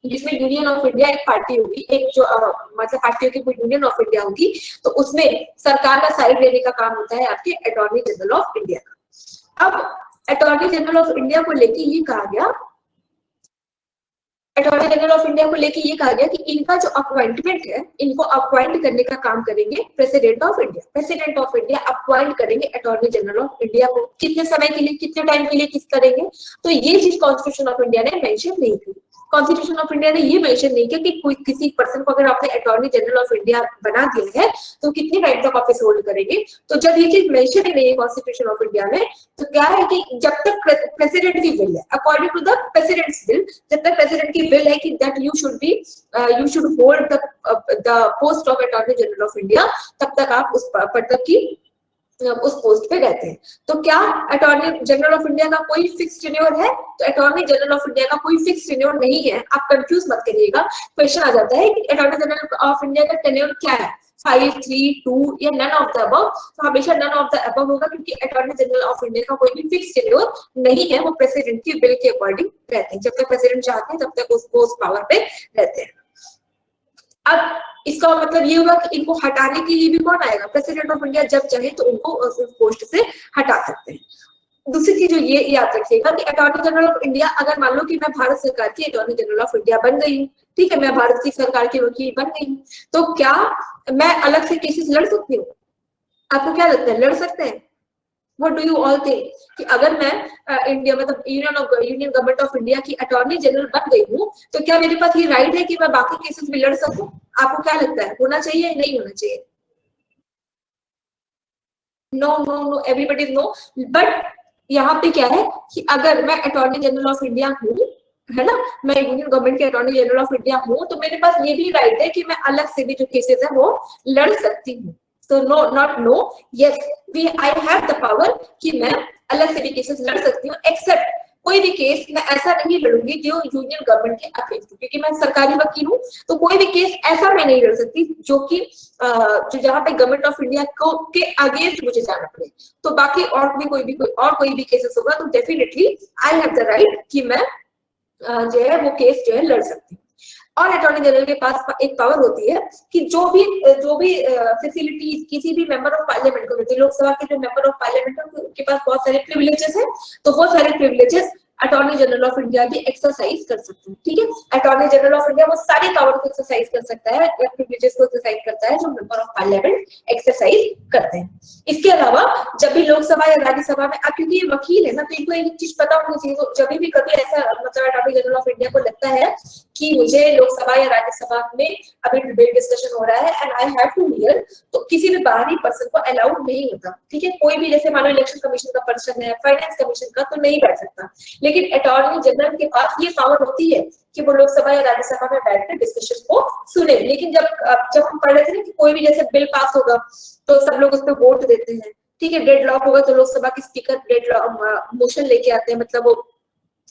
Speaker 1: जिसमें यूनियन ऑफ इंडिया एक पार्टी होगी, एक जो मतलब पार्टियों की यूनियन ऑफ इंडिया होगी, तो उसमें सरकार का साइड लेने का काम होता है आपके अटॉर्नी जनरल ऑफ इंडिया का। अब अटॉर्नी जनरल ऑफ इंडिया को लेके ये कहा गया, अटॉर्नी जनरल ऑफ इंडिया को लेके ये कहा गया कि इनका जो अपॉइंटमेंट है, इनको अपॉइंट करने का काम करेंगे president of India. President of India appoint करेंगे अटॉर्नी जनरल ऑफ इंडिया को। कितने समय के लिए, कितने टाइम के लिए, किस करेंगे? तो ये चीज कॉन्स्टिट्यूशन ऑफ इंडिया ने मेंशन नहीं की। कॉन्स्टिट्यूशन ऑफ इंडिया ने ये मेंशन नहीं किया कि कोई किसी पर्सन को अगर आपने अटॉर्नी जनरल ऑफ इंडिया बना दिया है तो कितने टाइम तक ऑफिस होल्ड करेंगे। तो जब ये चीज मेंशन ही नहीं है कॉन्स्टिट्यूशन ऑफ इंडिया में, तो क्या है कि जब तक प्रेसिडेंट की विल है, according to the president's will, जब तक प्रेसिडेंट की विल है कि that you should hold the post of attorney general of India, तब तक आप उस पद की उस पोस्ट पे रहते हैं। तो क्या अटॉर्नी जनरल ऑफ इंडिया का कोई फिक्स टेन्योर है? तो अटॉर्नी जनरल ऑफ इंडिया का कोई फिक्स टेन्योर नहीं है। आप कंफ्यूज मत करिएगा। क्वेश्चन आ जाता है कि अटॉर्नी जनरल ऑफ इंडिया का टेन्योर क्या है? 5, 3, 2 या नन ऑफ द अबव? तो हमेशा नन ऑफ द अबव होगा, क्योंकि अटॉर्नी जनरल ऑफ इंडिया का कोई भी फिक्स टेन्योर नहीं है। वो प्रेसिडेंट की विल के अकॉर्डिंग रहते हैं। जब तक प्रेसिडेंट चाहते हैं तब तक उसको उस पावर पे रहते हैं। अब इसका मतलब ये हुआ कि इनको हटाने के लिए भी कौन आएगा? प्रेसिडेंट ऑफ इंडिया जब चाहे तो उनको उस पोस्ट से हटा सकते हैं। दूसरी चीज जो ये याद रखिएगा कि अटॉर्नी जनरल ऑफ इंडिया, अगर मान लो कि मैं भारत सरकार की अटॉर्नी जनरल ऑफ इंडिया बन गई हूँ, ठीक है, मैं भारत की सरकार की वकील बन गई हूँ, तो क्या मैं अलग से केसेस लड़ सकती हूँ? आपको क्या लगता है, लड़ सकते हैं? What do you all think कि अगर मैं इंडिया मतलब यूनियन गवर्नमेंट ऑफ इंडिया की अटॉर्नी जनरल बन गई हूँ, तो क्या मेरे पास ये राइट है कि मैं बाकी केसेस भी लड़ सकूं? आपको क्या लगता है, होना चाहिए या नहीं होना चाहिए? No no no, everybody no. But यहाँ पे क्या है कि अगर मैं अटॉर्नी जनरल ऑफ इंडिया हूँ, है ना, मैं यूनियन गवर्नमेंट के अटॉर्नी जनरल ऑफ इंडिया हूँ, तो मेरे पास ये भी राइट है कि मैं अलग से भी जो केसेस है वो लड़ सकती हूँ। तो no, not no, yes, I have the power कि मैं अलग से भी केसेस लड़ सकती हूँ, एक्सेप्ट कोई भी केस मैं ऐसा नहीं लड़ूंगी जो यूनियन गवर्नमेंट के अगेंस्ट, क्योंकि मैं सरकारी वकील हूँ, तो कोई भी केस ऐसा मैं नहीं लड़ सकती जो कि जो जहाँ पे गवर्नमेंट ऑफ इंडिया को के अगेंस्ट मुझे जाना पड़े। तो बाकी और भी कोई भी केसेस होगा तो definitely I have the right कि मैं जो है वो केस जो है लड़ सकती हूँ। और अटॉर्नी जनरल के पास एक पावर होती है कि जो भी फैसिलिटीज किसी भी मेंबर ऑफ पार्लियामेंट को मिलती है, लोकसभा के जो मेंबर ऑफ पार्लियामेंट है उनके पास बहुत सारे प्रिविलेजेस है, तो वो सारे privileges attorney general of India भी एक्सरसाइज कर सकते हैं। ठीक है, अटॉर्नी जनरल ऑफ इंडिया वो सारी पावर को एक्सरसाइज कर सकता है, प्रिविलेजेस को एक्सरसाइज करता है जो मेंबर ऑफ पार्लियामेंट एक्सरसाइज करते हैं। इसके अलावा जब भी लोकसभा या राज्यसभा में, अब क्योंकि ये वकील है ना, तो इनको एक चीज पता होनी चाहिए, तो जब भी कभी ऐसा मतलब अटॉर्नी जनरल ऑफ इंडिया को लगता है कि मुझे लोकसभा या राज्यसभा में अभी डिबेट डिस्कशन हो रहा है and I have to hear, तो किसी भी बाहरी पर्सन को अलाउड नहीं होता। ठीक है, कोई भी जैसे मानो इलेक्शन कमीशन का पर्सन है, फाइनेंस कमीशन का, तो नहीं बैठ सकता, लेकिन अटॉर्नी जनरल के पास ये पावर होती है कि वो लोकसभा या राज्यसभा में बैठकर डिस्कशन को सुने। लेकिन जब हम पढ़ रहे थे ना कि कोई भी जैसे बिल पास होगा तो सब लोग उस पर वोट देते हैं, ठीक है, डेडलॉक होगा तो लोकसभा के स्पीकर डेडलॉक मोशन लेके आते हैं, मतलब वो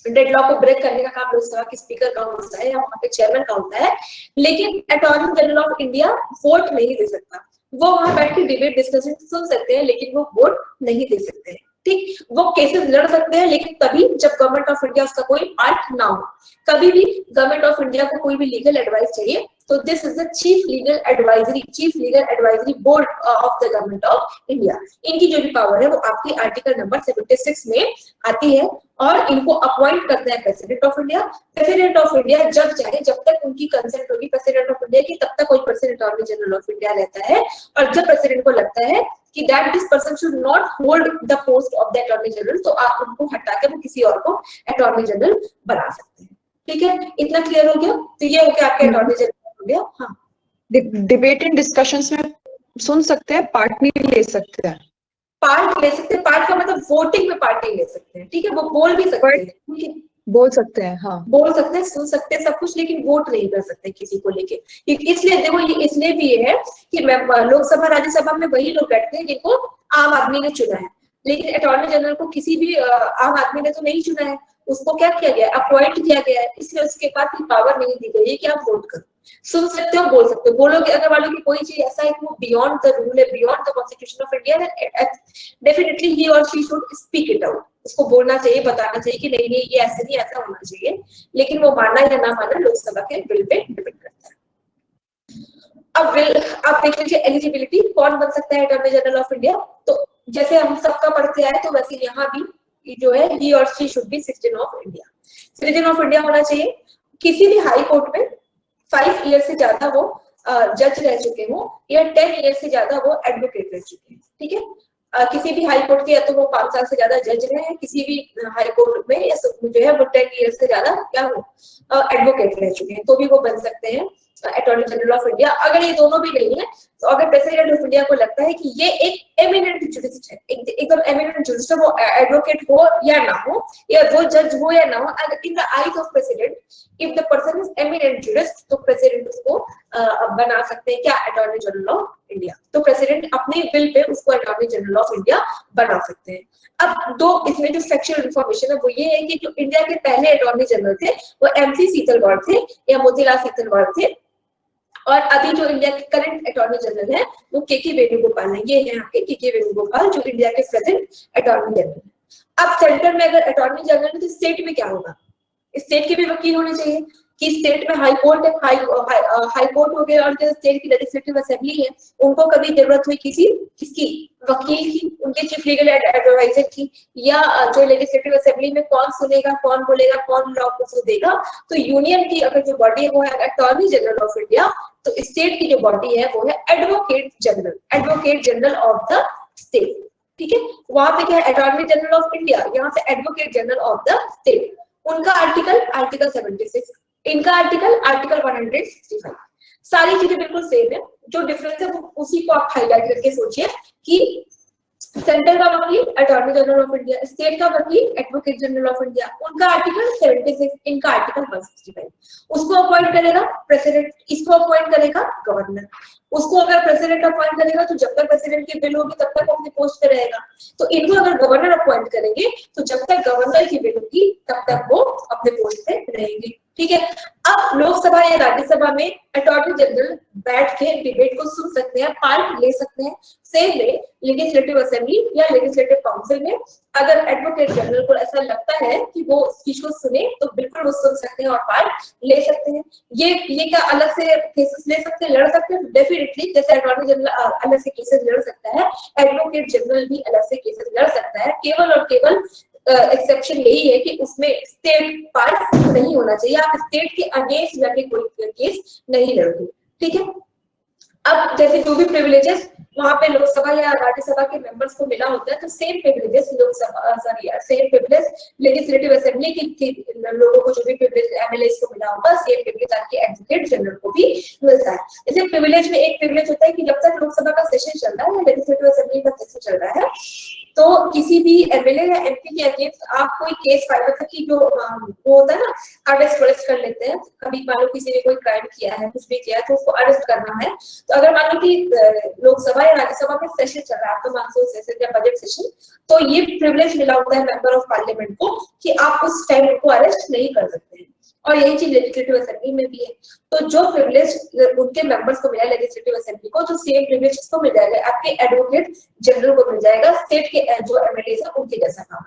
Speaker 1: डेडलॉक को ब्रेक करने का काम लोकसभा के स्पीकर का होता है या वहां पे चेयरमैन का होता है। लेकिन attorney general of India vote नहीं दे सकता, वो वहां बैठ के डिबेट डिस्कशन सुन सकते हैं लेकिन वो वोट नहीं दे सकते हैं। ठीक, वो केसेस लड़ सकते हैं लेकिन तभी जब गवर्नमेंट ऑफ इंडिया उसका कोई पार्ट ना हो। कभी भी गवर्नमेंट ऑफ इंडिया को कोई भी लीगल एडवाइस चाहिए तो this is the chief legal advisory board of the government of India. इनकी जो भी पावर है वो आपकी आर्टिकल नंबर 76 में आती है और इनको अपॉइंट करते हैं president of India. President of India जब चाहे, जब तक उनकी कंसेंट होगी प्रेसिडेंट ऑफ इंडिया की, तब तक कोई president attorney general of India रहता है। और जब प्रेसिडेंट को लगता है कि that this person should not hold the post of the attorney general, तो आप उनको हटा के वो किसी और को अटॉर्नी जनरल बना सकते हैं। ठीक है, इतना क्लियर हो गया? तो ये हो गया आपके अटॉर्नी जनरल हो गया। हाँ,
Speaker 2: डिबेट एंड डिस्कशंस में सुन सकते हैं, पार्ट नहीं ले सकते हैं।
Speaker 1: पार्ट ले सकते हैं, पार्ट का मतलब वोटिंग में पार्ट नहीं ले सकते हैं। ठीक है, वो बोल भी सकते हैं, ठीक है,
Speaker 2: बोल सकते हैं, हाँ
Speaker 1: बोल सकते हैं, सुन सकते हैं सब कुछ, लेकिन वोट नहीं कर सकते किसी को लेके। इसलिए देखो, ये इसलिए भी है कि लोकसभा राज्यसभा में वही लोग बैठते हैं जिनको आम आदमी ने चुना है, लेकिन अटॉर्नी जनरल को किसी भी आम आदमी ने तो नहीं चुना है, उसको क्या किया गया है, अपॉइंट किया गया है, इसलिए उसके पास ये पावर नहीं दी गई है कि आप वोट करो। सुन सकते हो, बोल सकते हो, बोलोगे अगर वालों की कोई चीज ऐसा है कि वो बियॉन्ड द रूल है, beyond the constitution of India, definitely he और she should speak it out. उसको बोलना चाहिए, बताना चाहिए कि नहीं ये ऐसे नहीं, ऐसा होना चाहिए, लेकिन वो मानना या ना मानना लोकसभा के बिल पे डिपेंड करता है। अब आप देख लीजिए एलिजिबिलिटी, कौन बन सकता है अटॉर्नी जनरल ऑफ इंडिया। तो जैसे हम सबका पढ़ते आए तो वैसे यहाँ भी जो है ही और she should be citizen of India, citizen of India होना चाहिए। किसी भी हाई कोर्ट में 5 ईयर से ज्यादा वो जज रह चुके हो या 10 ईयर से ज्यादा वो एडवोकेट रह चुके हैं। ठीक है, किसी भी हाई कोर्ट के या तो वो 5 साल से ज्यादा जज रहे हैं, किसी भी हाई कोर्ट में या जो है वो 10 ईयर से ज्यादा क्या हो एडवोकेट रह चुके हैं, तो भी वो बन सकते हैं अटॉर्नी जनरल ऑफ इंडिया। अगर ये दोनों भी नहीं है तो अगर प्रेसिडेंट ऑफ इंडिया को लगता है कि ये एक एमिनेंट जुरिस्ट है, एकदम एमिनेंट जुरिस्ट है, वो एडवोकेट हो या ना हो, या वो जज हो या ना हो, in the eyes of president if the person is eminent jurist, तो प्रेसिडेंट उसको बना सकते हैं क्या, अटॉर्नी जनरल ऑफ इंडिया। तो प्रेसिडेंट अपने बिल पे उसको अटॉर्नी जनरल ऑफ इंडिया बना सकते हैं। अब दो इसमें जो फैक्चुअल इंफॉर्मेशन है वो ये है कि जो इंडिया के पहले अटॉर्नी जनरल थे वो MC सीतलगौड़ थे या मोतीलाल सीतलगौड़ थे, और अभी जो इंडिया के करंट अटॉर्नी जनरल है वो KK वेणुगोपाल है। ये है आपके KK वेणुगोपाल जो इंडिया के प्रेजेंट अटॉर्नी जनरल है। अब सेंटर में अगर अटॉर्नी जनरल है तो स्टेट में क्या होगा, स्टेट के भी वकील होने चाहिए कि स्टेट में हाई कोर्ट है, हाई कोर्ट हो गया, और जो स्टेट की लेजिस्लेटिव असेंबली है उनको कभी जरूरत हुई किसकी वकील की, उनके चीफ लीगल एडवाइजर की, या जो लेजिस्लेटिव असेंबली में कौन सुनेगा, कौन बोलेगा, कौन लॉ को देगा, तो यूनियन की अगर जो बॉडी है वो है अटॉर्नी जनरल ऑफ इंडिया, तो स्टेट की जो बॉडी है वो है advocate general of the state. ठीक है, वहां पे क्या है, अटॉर्नी जनरल ऑफ इंडिया, यहाँ पे advocate general of the state. उनका आर्टिकल 76, इनका आर्टिकल 165। सारी चीजें बिल्कुल सेम है, जो डिफरेंस है वो उसी को आप हाईलाइट करके सोचिए कि सेंटर का वकील attorney general of India, state का वकील एडवोकेट जनरल ऑफ इंडिया, उनका आर्टिकल 76, इनका आर्टिकल 165। उसको अपॉइंट करेगा प्रेसिडेंट, इसको अपॉइंट करेगा गवर्नर। उसको अगर प्रेसिडेंट अपॉइंट करेगा तो जब तक प्रेसिडेंट की बिल होगी तब तक वो अपनी पोस्ट पे रहेगा। तो इनको अगर गवर्नर अपॉइंट करेंगे तो जब तक गवर्नर की बिल होगी तब तक वो अपने पोस्ट पे रहेंगे, ठीक है। अब लोकसभा या राज्यसभा में अटॉर्नी जनरल बैठ के डिबेट को सुन सकते हैं, पार्ट ले सकते हैं। सेम वे लेजिस्लेटिव असेंबली या लेजिस्लेटिव काउंसिल में अगर एडवोकेट जनरल को ऐसा लगता है कि वो स्पीच को सुने तो बिल्कुल वो सुन सकते हैं और पार्ट ले सकते हैं। ये क्या अलग से केसेस ले सकते हैं, लड़ सकते हैं? डेफिनेटली, जैसे अटॉर्नी जनरल अलग से केसेस लड़ सकता है, एडवोकेट जनरल भी अलग से केसेस लड़ सकता है। केवल और केवल एक्सेप्शन यही है कि उसमें स्टेट पार्ट नहीं होना चाहिए, आप स्टेट के अगेंस्ट जाके कोई केस नहीं लड़ोगे, ठीक है। अब जैसे जो भी प्रिविलेजेस वहां पे लोकसभा या राज्यसभा के मेंबर्स को मिला होता है तो same privileges Lok Sabha same privilege legislative assembly के लोगों को जो भी प्रिविलेज एमएलएस को मिला होगा सेम प्रिविलेज आपके एडवोकेट जनरल को भी मिलता है। जैसे प्रिविलेज में एक प्रिविलेज होता है कि जब तक लोकसभा का सेशन चल रहा है या लेजिस्लेटिव असेंबली का सेशन चल रहा है तो किसी भी एमएलए या एमपी के अगेंस्ट आप कोई केस फाइल मतलब कि जो वो होता है ना अरेस्ट वरेस्ट कर लेते हैं। कभी मान लो किसी ने कोई क्राइम किया है, कुछ भी किया है तो उसको अरेस्ट करना है, तो अगर मान लो कि लोकसभा या राज्यसभा में सेशन चल रहा है तो मानसून सेशन या बजट सेशन, तो ये प्रिविलेज मिला होता है मेंबर ऑफ पार्लियामेंट को कि आप उस टाइम उनको अरेस्ट नहीं कर सकते हैं। और यही चीज लेजिस्लेटिव असेंबली में भी है। तो जो प्रिविलेज उनके मेंबर्स को मिला है लेजिस्लेटिव असेंबली को, जो सेम प्रिविलेज किसको मिल जाएगा? आपके एडवोकेट जनरल को मिल जाएगा, स्टेट के जो एमएलएस है उनके जैसा काम,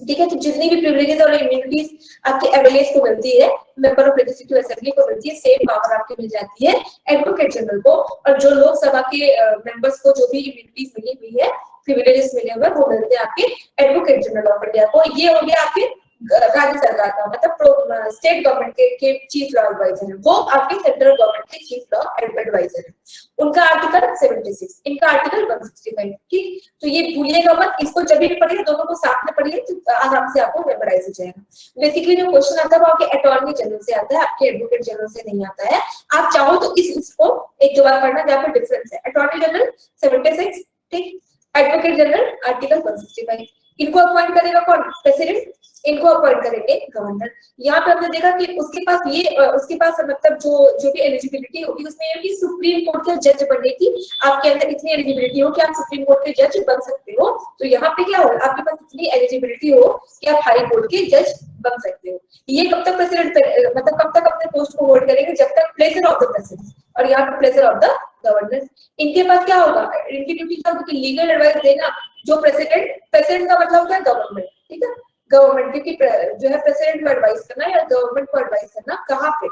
Speaker 1: ठीक है। तो जितनी भी प्रिविलेजेस और इम्यूनिटीज आपके एमएलएस को मिलती है, मेंबर ऑफ लेजिस्लेटिव असेंबली को मिलती है, सेम पावर आपको मिल जाती है एडवोकेट जनरल को। और जो लोकसभा के मेंबर्स को जो भी इम्यूनिटीज मिली हुई है, प्रिविलेजेस मिले हुए, वो मिलते हैं आपके एडवोकेट जनरल ऑफ इंडिया को। ये हो गया आपके राज्य सरकार का, मतलब स्टेट गवर्नमेंट के चीफ लॉ एडवाइजर है, वो आपके सेंट्रल गवर्नमेंट के चीफ लॉ एडवाइजर है। उनका आर्टिकल 76, इनका आर्टिकल 165, ठीक। तो ये भूलिएगा मत, इसको जब भी पढ़िए दोनों को साथ में पढ़िए तो आराम से आपको मेमोराइज हो जाएगा। बेसिकली जो क्वेश्चन आता है वो आपके अटॉर्नी जनरल से आता है, आपके एडवोकेट जनरल से नहीं आता है। आप चाहो तो इसको एक दो बार पढ़ना जहाँ पे डिफरेंस है। अटॉर्नी जनरल 76, ठीक। Advocate general article 165। इनको अपॉइंट करेगा कौन? प्रेसिडेंट। इनको अपॉइंट करेंगे गवर्नर। यहाँ पे हमने देखा कि उसके पास मतलब जो भी एलिजिबिलिटी होगी उसमें ये कि सुप्रीम कोर्ट के जज बनने की आपके अंदर इतनी एलिजिबिलिटी हो कि आप सुप्रीम कोर्ट के जज बन सकते हो। तो यहाँ पे क्या हो, आपके पास इतनी एलिजिबिलिटी हो कि आप हाई कोर्ट के जज बन सकते हो। ये कब तक प्रेसिडेंट मतलब कब तक अपने पोस्ट को होल्ड करेंगे? जब तक प्लेजर ऑफ द प्रेसिडेंट, और यहाँ पे प्लेजर ऑफ द गवर्नर। इनके पास क्या होगा? इनकी ड्यूटी क्या होगी? लीगल एडवाइस देना। जो प्रेसिडेंट का मतलब होता है गवर्नमेंट, ठीक है, गवर्नमेंट, क्योंकि जो है प्रेसिडेंट को एडवाइस करना या गवर्नमेंट को एडवाइस करना, कहाँ पे?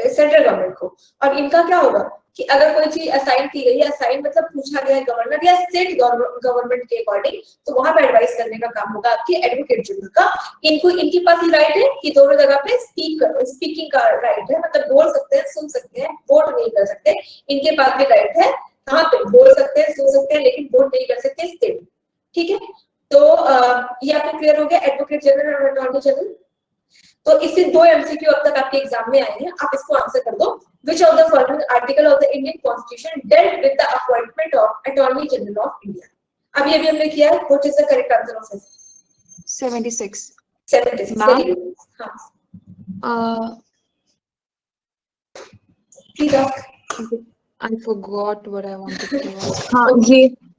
Speaker 1: सेंट्रल गवर्नमेंट को। और इनका क्या होगा कि अगर कोई चीज असाइन की गई है, असाइन मतलब पूछा गया है गवर्नर या स्टेट गवर्नमेंट के अकॉर्डिंग, तो वहां पे एडवाइस करने का काम होगा आपके एडवोकेट जनरल का। इनके पास ये राइट है कि दोनों जगह पे स्पीकिंग का राइट है, मतलब बोल सकते हैं, सुन सकते हैं, वोट नहीं कर सकते। इनके पास भी राइट है, कहाँ पे? बोल सकते हैं, सुन सकते हैं, लेकिन वोट नहीं कर सकते स्टेट, ठीक है। तो ये आपको क्लियर हो गया एडवोकेट जनरल और अटॉर्नी जनरल। तो इससे दो एमसीक्यू अब तक आपके एग्जाम में आए हैं, आप इसको आंसर कर दो। Which of the following article of the Indian Constitution dealt with the appointment of Attorney General of India? अभी हमने किया है। What is the correct answer of this?
Speaker 2: 76.
Speaker 1: 76. Very good. हाँ. Please ask.
Speaker 2: I forgot what I wanted to ask. हाँ,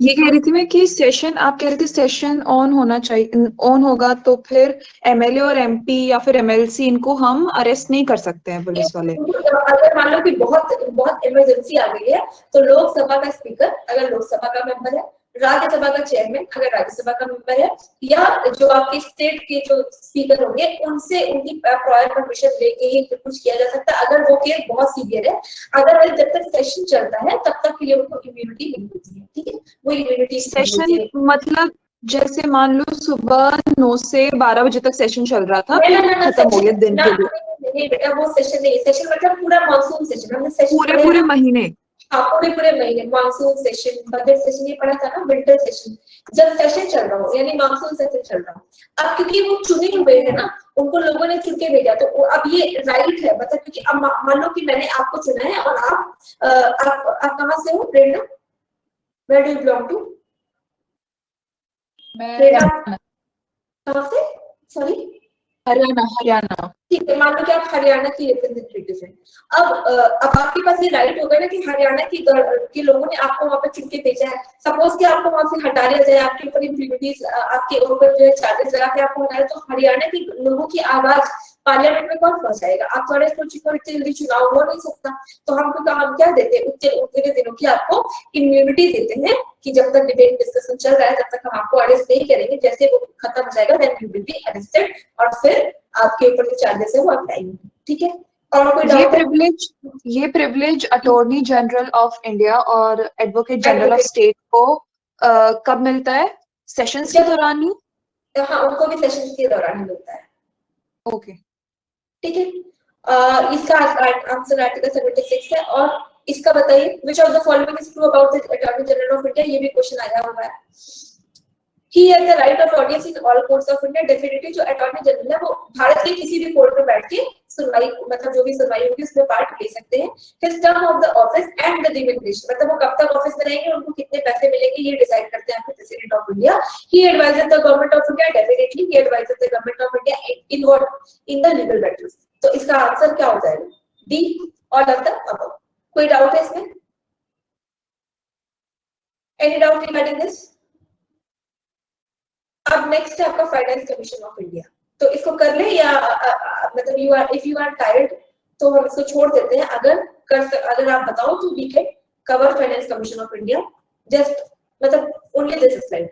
Speaker 2: ये कह रही थी मैं कि सेशन, आप कह रहे थे सेशन ऑन होना चाहिए, ऑन होगा तो फिर एमएलए और एमपी या फिर एमएलसी इनको हम अरेस्ट नहीं कर सकते हैं पुलिस वाले।
Speaker 1: अगर मान लो कि बहुत इमरजेंसी आ गई है तो लोकसभा का स्पीकर अगर लोकसभा का मेंबर है, राज्यसभा का चेयरमैन अगर राज्यसभा का मेंबर है, या जो आपके स्टेट के जो स्पीकर होंगे उनसे उनकी प्रायर परमिशन लेके ही कुछ किया जा सकता है, अगर वो केस बहुत सीवियर है। अदरवाइज जब तक सेशन चलता है तब तक के लिए उनको इम्यूनिटी मिल होती है, ठीक है। वो इम्यूनिटी
Speaker 2: सेशन मतलब जैसे मान लो सुबह 9 से 12 बजे तक सेशन चल रहा था, खत्म हो गया दिन के लिए।
Speaker 1: नहीं बेटा, वो सेशन नहीं, सेशन मतलब पूरा मानसून सेशन। हमने सेशन
Speaker 2: पूरे महीने,
Speaker 1: पूरे महीने मानसून सेशन, बजट सेशन ये पढ़ा था ना, विंटर सेशन। जब सेशन चल रहा हो यानी मानसून सेशन चल रहा हो, अब क्योंकि वो चुने हुए हैं ना, उनको लोगों ने चुन के भेजा, तो अब ये राइट है, मतलब क्योंकि अब मान लो कि मैंने आपको चुना है और आप कहाँ से हो? Prerna, where do you belong to? कहाँ से? सॉरी,
Speaker 2: हरियाणा।
Speaker 1: ठीक है, मान लो कि आप हरियाणा की रिप्रेजेंटेटिव हैं। अब आपके पास ये राइट होगा ना कि हरियाणा के लोगों ने आपको वहां पर चुन के भेजा है। सपोज कि आपको वहां से हटा दिया जाए, आपके ऊपर इम्प्यूनिटीज, आपके ऊपर जो है चार्जेस लगा के आपको हटाया, तो हरियाणा के लोगों की आवाज पार्लियामेंट में कौन पहुंचाएगा? आप थोड़े सोचिए, इतनी जल्दी चुनाव हो नहीं सकता। तो हम क्या देते हैं, उतने दिनों की आपको इम्यूनिटी देते हैं कि जब तक डिबेट डिस्कशन चल रहा है तब तक हम आपको अरेस्ट नहीं करेंगे, जैसे वो खत्म हो जाएगा then you will be arrested, और फिर आपके ऊपर जो चार्जेस है वो अप्लाई होंगे। ठीक है, और कोई डाउट?
Speaker 2: ये privilege attorney general of India और advocate general of
Speaker 1: Advocate-
Speaker 2: state को कब मिलता है? सेशंस के दौरान ही?
Speaker 1: हाँ, उनको भी सेशन के दौरान ही मिलता है।
Speaker 2: ओके,
Speaker 1: ठीक है, इसका आंसर आर्टिकल 76 है। और इसका बताइए, which of the following is true about the attorney general of India? ये भी क्वेश्चन आया हुआ है। He has the right of audience in all courts of India. Definitely जो अटॉर्नी जनरल है वो भारत के किसी भी कोर्ट में बैठ के सुनवाई, मतलब जो भी सुनवाई होगी उसमें पार्ट ले सकते हैं। His term of the office and the remuneration, मतलब वो कब तक ऑफिस में रहेंगे, उनको कितने पैसे मिलेंगे, ये डिसाइड करते हैं आपके president of India. He advises the government of India. Definitely he advises the government of India in what? In the legal matters. तो इसका आंसर क्या हो जाएगा? D, all of the above. कोई डाउट है इसमें? Any doubt regarding this? अब next है आपका फाइनेंस कमीशन ऑफ इंडिया। तो इसको कर ले या मतलब इफ यू आर टायर्ड तो हम इसको छोड़ देते हैं। अगर आप बताओ तो we can cover finance commission of India, just मतलब only this slide.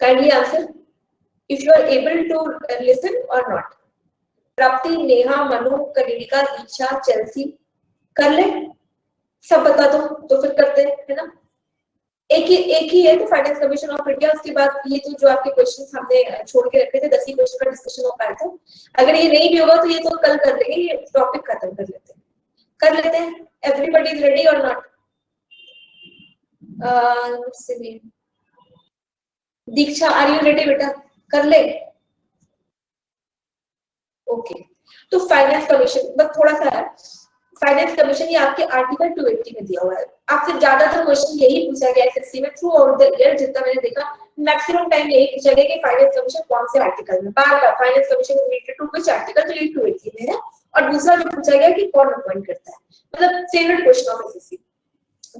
Speaker 1: Kindly answer if you are able to listen और नॉट। प्राप्ति, नेहा, मनु, कनिका, दीक्षा, चेल्सी, कर ले? सब बता दो तो फिर करते हैं, है ना? एक ही है तो फाइनेंस कमीशन ऑफ इंडिया। उसके बाद ये जो आपके क्वेश्चंस हमने छोड़ के रखे थे, 10 ही क्वेश्चन का डिस्कशन हो पाया था। अगर ये नहीं भी होगा तो ये तो कल कर लेंगे, ये टॉपिक खत्म कर लेते हैं। एवरीबॉडी इज रेडी और not? Diksha, are you ready बेटा? कर ले? ओके, तो फाइनेंस कमीशन बस थोड़ा सा है। फाइनेंस कमीशन ये आपके आर्टिकल 280 में दिया हुआ है। आपसे ज्यादातर क्वेश्चन यही पूछा गया है एसएससी में थ्रू आउट द ईयर, जितना मैंने देखा मैक्सिमम टाइम यही पूछा गया कि फाइनेंस कमीशन कौन से आर्टिकल में, बार-बार finance commission related to which article, तो ये 280 में है। और दूसरा जो पूछा गया कि कौन अपॉइंट करता है, मतलब फेवरेट क्वेश्चन ऑफ एसएससी।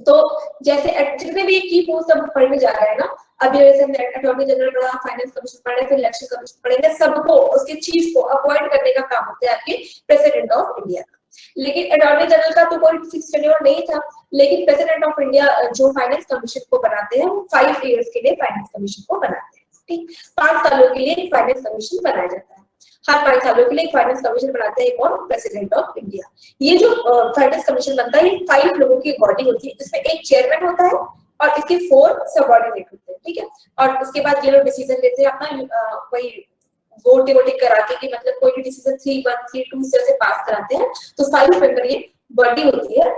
Speaker 1: तो जैसे जितने भी की पोस्ट अब पढ़ने जा रहे हैं ना, अभी जैसे हमने अटॉर्नी जनरल पढ़ा, फाइनेंस कमीशन पढ़े, फिर इलेक्शन कमीशन पढ़ेंगे, सबको उसके चीफ को अपॉइंट करने का काम होता है आपके प्रेसिडेंट ऑफ इंडिया का। लेकिन अटॉर्नी जनरल का तो कोई फिक्स टेन्योर नहीं था, लेकिन प्रेसिडेंट ऑफ इंडिया जो फाइनेंस कमीशन को बनाते हैं वो 5 इयर्स के लिए फाइनेंस कमीशन को बनाते हैं। ठीक, 5 सालों के लिए फाइनेंस कमीशन बनाया जाता है। हर 5 सालों के लिए फाइनेंस कमीशन बनाते हैं कौन? President of India. ये जो फाइनेंस कमीशन बनता है, ये 5 लोगों की बॉडी होती है, जिसमें एक चेयरमैन होता है और इसके 4 सबऑर्डिनेट होते हैं। ठीक है, और उसके बाद ये लोग डिसीजन लेते हैं अपना, वही वोटिंग करा के कि मतलब कोई भी डिसीजन 3-1, 3-2 से पास कराते हैं। तो 5 मेंबर ये बॉडी होती है।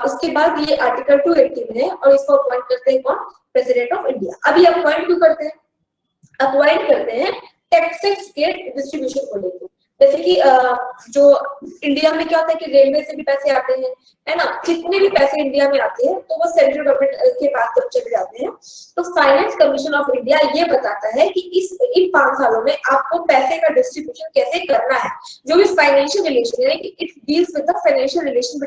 Speaker 1: उसके बाद ये आर्टिकल 280 में है और इसको अपॉइंट करते हैं कौन? President of India. अभी अपॉइंट क्यों करते हैं? अपॉइंट करते हैं टैक्सेस के डिस्ट्रीब्यूशन को लेकर। जैसे कि जो इंडिया में क्या होता है कि रेलवे से भी पैसे आते हैं, है ना, जितने भी पैसे इंडिया में आते हैं तो वो सेंट्रल गवर्नमेंट के पास जब चले जाते हैं, तो फाइनेंस कमीशन ऑफ इंडिया ये बताता है कि इन 5 सालों में आपको पैसे का डिस्ट्रीब्यूशन कैसे करना है। जो भी फाइनेंशियल रिलेशन, यानी कि it deals with the financial relation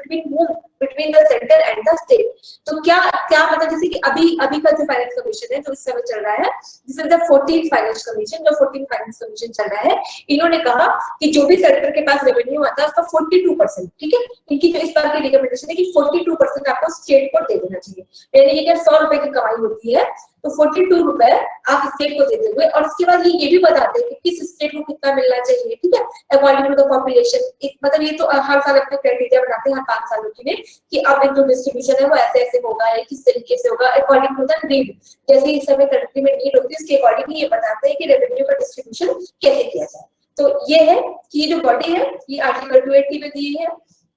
Speaker 1: between the centre and the state. तो क्या मतलब, जैसे कि अभी का जो फाइनेंस कमीशन है जो इस समय चल रहा है, this is the 14th finance commission. जो 14th फाइनेंस कमीशन चल रहा है, इन्होंने कहा कि जो भी सेक्टर के पास रेवेन्यू आता है उसका 42%, ठीक है, इनकी जो इस बार की रिकमेंडेशन है कि 42% आपको स्टेट को दे देना चाहिए। यानी कि अगर 100 रुपए की कमाई होती है तो 42 रुपए आप स्टेट को देते हुए, और उसके बाद ये भी बताते हैं कि किस स्टेट को कितना मिलना चाहिए। ठीक है, अकॉर्डिंग टू द पॉपुलेशन। मतलब ये तो हर साल अपने क्राइटेरिया बनाते हैं हर 5 सालों के लिए कि अब एक जो डिस्ट्रीब्यूशन है वो ऐसे ऐसे होगा या किस तरीके से होगा, अकॉर्डिंग टू द नीड। जैसे इस समय कंट्री में नीड होती है उसके अकॉर्डिंग ये बताते हैं कि रेवेन्यू का डिस्ट्रीब्यूशन कैसे किया जाए। तो ये है कि ये जो बॉडी है ये आर्टिकल 280 में दी है।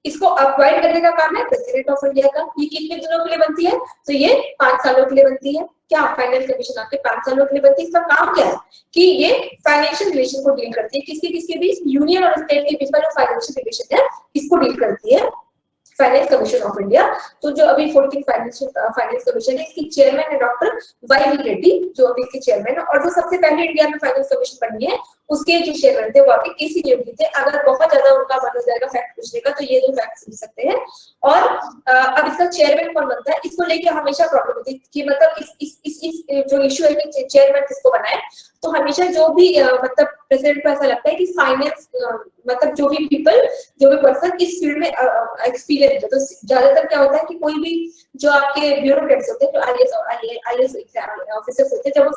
Speaker 1: इसको अपॉइंट करने का काम है प्रेसिडेंट ऑफ इंडिया का। ये कितने दिनों के लिए बनती है? तो ये 5 सालों के लिए बनती है। क्या फाइनेंस कमीशन आपके 5 सालों के लिए बनती है? इसका काम क्या है कि ये फाइनेंशियल रिलेशन को डील करती है। किसके बीच? यूनियन और स्टेट के बीच का जो फाइनेंशियल रिलेशन है इसको डील करती है फाइनेंस कमीशन ऑफ इंडिया। तो जो अभी 14th फाइनेंस कमीशन है, इसकी चेयरमैन है डॉक्टर वाई वी रेड्डी, जो अभी इसके चेयरमैन है। और जो सबसे पहले इंडिया में फाइनेंस कमीशन बनी है उसके जो चेयरमैन थे वो आपके केसी रेड्डी थे। अगर बहुत ज्यादा उनका मन हो जाएगा फैक्ट पूछने का तो ये दो फैक्ट पूछ सकते हैं। और अब इसका चेयरमैन कौन बनता है, इसको लेके हमेशा प्रॉब्लम होती है कि मतलब इस जो इशू है कि चेयरमैन किसको बनाए। तो हमेशा जो भी मतलब प्रेसिडेंट को ऐसा लगता है कि फाइनेंस मतलब जो भी पीपल, जो भी पर्सन इस फील्ड में एक्सपीरियंस है। तो ज्यादातर क्या होता है कि कोई भी जो आपके ब्यूरोक्रेट्स होते हैं, जो आईएएस एग्जाम ऑफिसर्स होते हैं, जब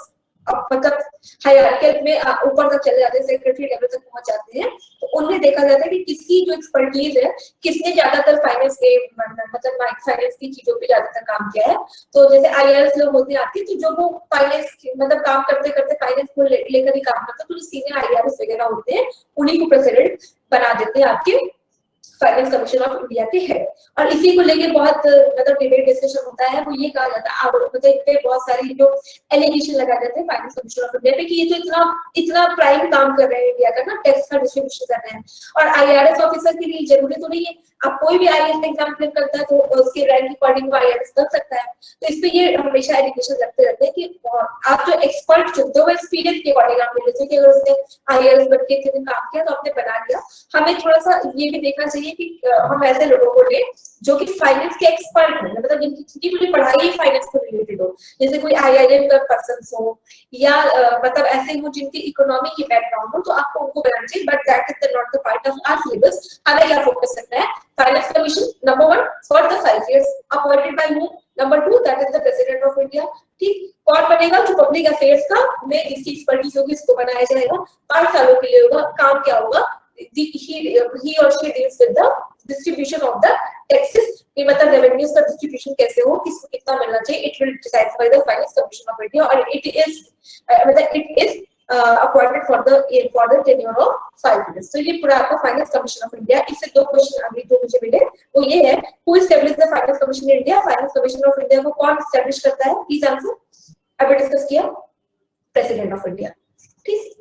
Speaker 1: मतलब हायरार्की में ऊपर तक चले जाते हैं, सेक्रेटरी लेवल तक पहुंच जाते हैं, तो उनमें देखा जाता है कि किसकी जो एक्सपर्टीज है, किसने ज्यादातर फाइनेंस के मतलब माइक्रो फाइनेंस की चीजों पे ज्यादातर काम किया है। तो जैसे आईआरएस लोग होते आते हैं, तो जो वो फाइनेंस मतलब काम करते करते फाइनेंस को लेकर ही काम करते हैं, तो जो सीनियर आईआरएस वगैरह होते हैं उन्हीं को प्रेसिडेंट बना देते हैं आपके फाइनेंस कमीशन ऑफ इंडिया के है। और इसी को लेके बहुत मतलब डिबेट डिस्कशन होता है। वो ये कहा जाता है मतलब इस पे बहुत सारी जो एलिगेशन लगाए जाते हैं फाइनेंस कमीशन ऑफ इंडिया पे कि ये तो इतना इतना प्राइम काम कर रहे हैं इंडिया का ना, टैक्स का डिस्ट्रीब्यूशन कर रहे हैं। और आईआरएस ऑफिसर के लिए जरूरी तो नहीं है, अब कोई भी आईएएस एग्जाम क्लियर करता है तो उसके रैंक अकॉर्डिंग वो आईआरएस कर सकता है। तो इस पे ये हमेशा एलिगेशन रखते रहते हैं कि आप जो एक्सपर्ट चुनते हो वो एक्सपीरियंस के अकॉर्डिंग आप ले लेते हो कि अगर उसने आईआरएस बन के कितने काम किया तो आपने बना लिया। हमें थोड़ा सा ये भी देखना चाहिए कि हम ऐसे लोगों को ले जो कि फाइनेंस के एक्सपर्ट हैं, मतलब जिनकी पूरी पढ़ाई ही फाइनेंस से रिलेटेड हो, जैसे कोई आईआईएम का पर्सन हो या मतलब ऐसे हो जिनकी इकोनॉमी की बैकग्राउंड हो, तो आपको उनको बनाना चाहिए। But that is not the part of our syllabus. हमें क्या फोकस करना है, finance commission number 1 for the 5 years appointed by whom, number 2 that is the president of India. ठीक, कौन बनेगा, जो पब्लिक अफेयर्स का में इसकी एक्सपर्टीज होगी इसको बनाया जाएगा। 5 सालों के लिए होगा। काम क्या होगा, he or she deals with the distribution of the taxes, कि मतलब रेवेन्यूज का डिस्ट्रीब्यूशन कैसे हो, किसको कितना मिलना चाहिए। It will decide by the finance commission of India और इट इज मतलब it is appointed for the tenure of 5 years। तो ये पूरा आपका फाइनेंस कमीशन ऑफ इंडिया। इससे दो क्वेश्चन अभी जो मुझे मिले वो ये है, who establish the finance commission India, finance commission of India को कौन एस्टैब्लिश करता है, प्लीज आंसर। अभी डिस्कस किया, प्रेसिडेंट ऑफ इंडिया। ठीक,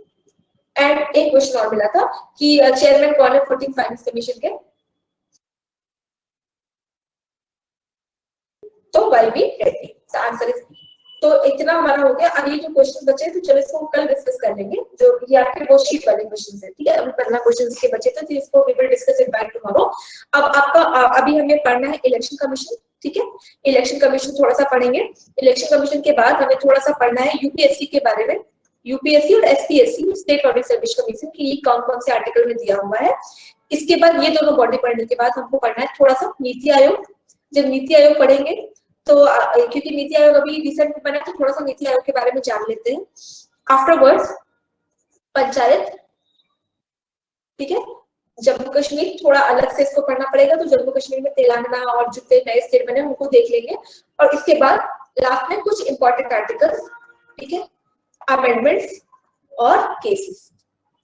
Speaker 1: एंड एक क्वेश्चन और मिला था कि चेयरमैन कौन है 14 फाइनेंस कमीशन के, तो YB Reddy. The answer is, तो इतना हमारा हो गया। अब ये जो क्वेश्चन बचे तो चलो इसको कल डिस्कस कर लेंगे, जो ये आपके वर्कशीट वाले क्वेश्चन है। ठीक है, अभी 15 क्वेश्चन के बचे थे, तो इसको we will discuss it by tomorrow. अब आपका अभी हमें पढ़ना है इलेक्शन कमीशन। ठीक है, इलेक्शन कमीशन थोड़ा सा पढ़ेंगे। इलेक्शन कमीशन के बाद हमें थोड़ा सा पढ़ना है यूपीएससी के बारे में। यूपीएससी और SPSC state public service commission की कौन कौन से आर्टिकल में दिया हुआ है। इसके बाद ये दोनों बॉडी पढ़ने के बाद हमको पढ़ना है थोड़ा सा नीति आयोग। जब नीति आयोग पढ़ेंगे तो क्योंकि नीति आयोग अभी रिसेंट में बना, तो थोड़ा सा नीति आयोग के बारे में जान लेते हैं। आफ्टरवर्ड्स पंचायत। ठीक है, जम्मू कश्मीर थोड़ा अलग से इसको पढ़ना पड़ेगा, तो जम्मू कश्मीर में तेलंगाना और जितने नए स्टेट बने उनको देख लेंगे। और इसके बाद लास्ट में कुछ इंपॉर्टेंट आर्टिकल्स, ठीक है, अमेंडमेंट्स और केसेस।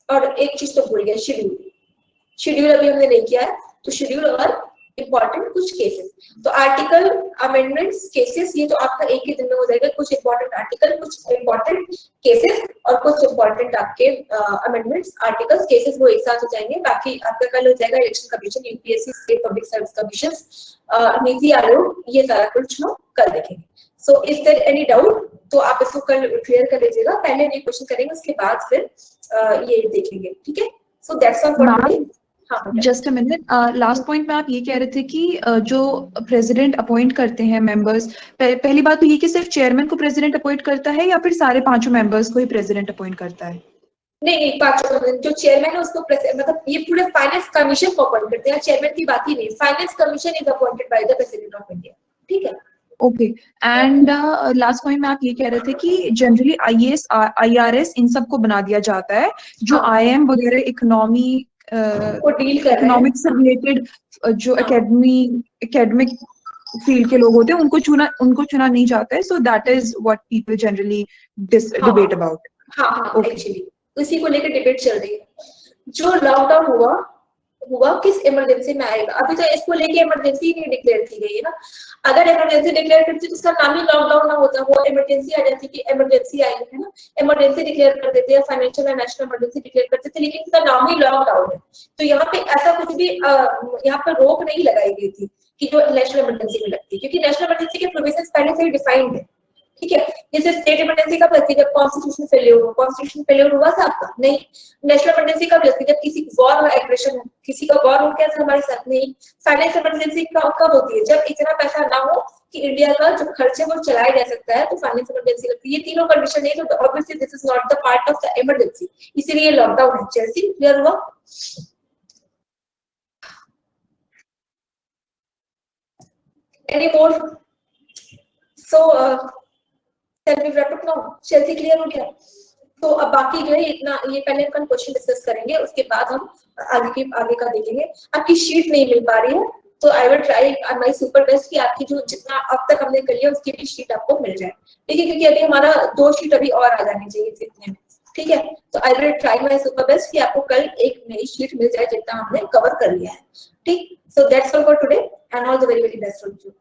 Speaker 1: और एक चीज तो भूल गया, शेड्यूल। शेड्यूल अभी हमने नहीं किया है, तो शेड्यूल और इंपॉर्टेंट कुछ केसेस। तो आर्टिकल, अमेंडमेंट्स, केसेस, ये तो आपका एक ही दिन में हो जाएगा। कुछ इंपॉर्टेंट आर्टिकल, कुछ इंपॉर्टेंट केसेस और कुछ इंपॉर्टेंट आपके अमेंडमेंट्स, आर्टिकल्स, केसेस वो एक साथ हो जाएंगे। बाकी आपका कल हो जाएगा election commission, UPSC, state public service commission, NITI Aayog, ये सारा कुछ हम कल देखेंगे। So if there any doubt तो आप इसको कल क्लियर कर लीजिएगा। पहले ये क्वेश्चन करेंगे, उसके बाद फिर ये देखेंगे। ठीक है, so that's all for today.
Speaker 2: Just a minute, last point में आप ये कह रहे थे कि जो प्रेसिडेंट अपॉइंट करते हैं मेंबर्स, पहली बात तो ये कि सिर्फ चेयरमैन को प्रेसिडेंट अपॉइंट करता है या फिर सारे 5 मेंबर्स को ही प्रेसिडेंट अपॉइंट करता है?
Speaker 1: नहीं, 5 जो चेयरमैन है उसको मतलब ये पूरे फाइनेंस कमीशन को अपॉइंट करते हैं, चेयरमैन की बात ही नहीं। Finance commission is appointed by the president of India. ठीक है,
Speaker 2: ओके। एंड लास्ट पॉइंट में आप ये कह रहे थे कि जनरली आईएएस, आईआरएस इन सबको बना दिया जाता है, जो आईएम वगैरह इकोनॉमी
Speaker 1: को डील कर रहे हैं,
Speaker 2: इकोनॉमिक से रिलेटेड जो एकेडमिक फील्ड के लोग होते हैं उनको चुना नहीं जाता है। So that is what people generally debate about.
Speaker 1: हाँ, एक्चुअली उसी को लेकर डिबेट चल रही है। जो लॉकडाउन हुआ किस इमरजेंसी में आएगा, अभी तो इसको लेके इमरजेंसी नहीं डिक्लेयर की गई है ना। अगर इमरजेंसी डिक्लेयर करती तो उसका नाम ही लॉकडाउन ना होता, वो इमरजेंसी आ जाती कि इमरजेंसी आई है ना। इमरजेंसी डिक्लेयर कर देते हैं, फाइनेंशियल या नेशनल इमरजेंसी डिक्लेयर करते थे, लेकिन इसका नाम ही लॉकडाउन है। तो यहाँ पे ऐसा कुछ भी यहाँ पर रोक नहीं लगाई गई थी कि जो नेशनल इमरजेंसी में लगती है, क्योंकि नेशनल इमरजेंसी के प्रोविजंस पहले से ही डिफाइंड है। ठीक है। जैसे स्टेट इमरजेंसी कब लगती है, जब कॉन्स्टिट्यूशन फेलियर हुआ था आपका, नहीं। नेशनल इमरजेंसी कब लगती है, जब किसी वॉर और एग्रेशन, किसी का वॉर हो गया था हमारे साथ, नहीं। फाइनेंस इमरजेंसी कब होती है, जब इतना पैसा ना हो कि इंडिया का जो खर्च है वो चलाया जा सकता है, तो फाइनेंस इमरजेंसी लगती है। ये तीनों कंडीशन है, तो obviously this is not the part of the emergency, इसीलिए लॉकडाउन है। चेल्सी क्लियर हुआ? Any more? So self wrap up now, Chelsea clear हो गया। तो अब बाकी जो है इतना, ये पहले अपन क्वेश्चन डिस्कस करेंगे, उसके बाद हम आगे का देखेंगे। आपकी शीट नहीं मिल पा रही है, तो I will try my super best कि आपकी जो जितना अब तक हमने कर लिया उसकी भी शीट आपको मिल जाए, ठीक है, क्योंकि अभी हमारा 2 शीट अभी और आ जानी चाहिए इतने में, ठीक है। तो I will try my super best कि आपको कल एक नई शीट मिल जाए जितना हमने कवर कर लिया है, ठीक। So that's all for today and all the very very best for you.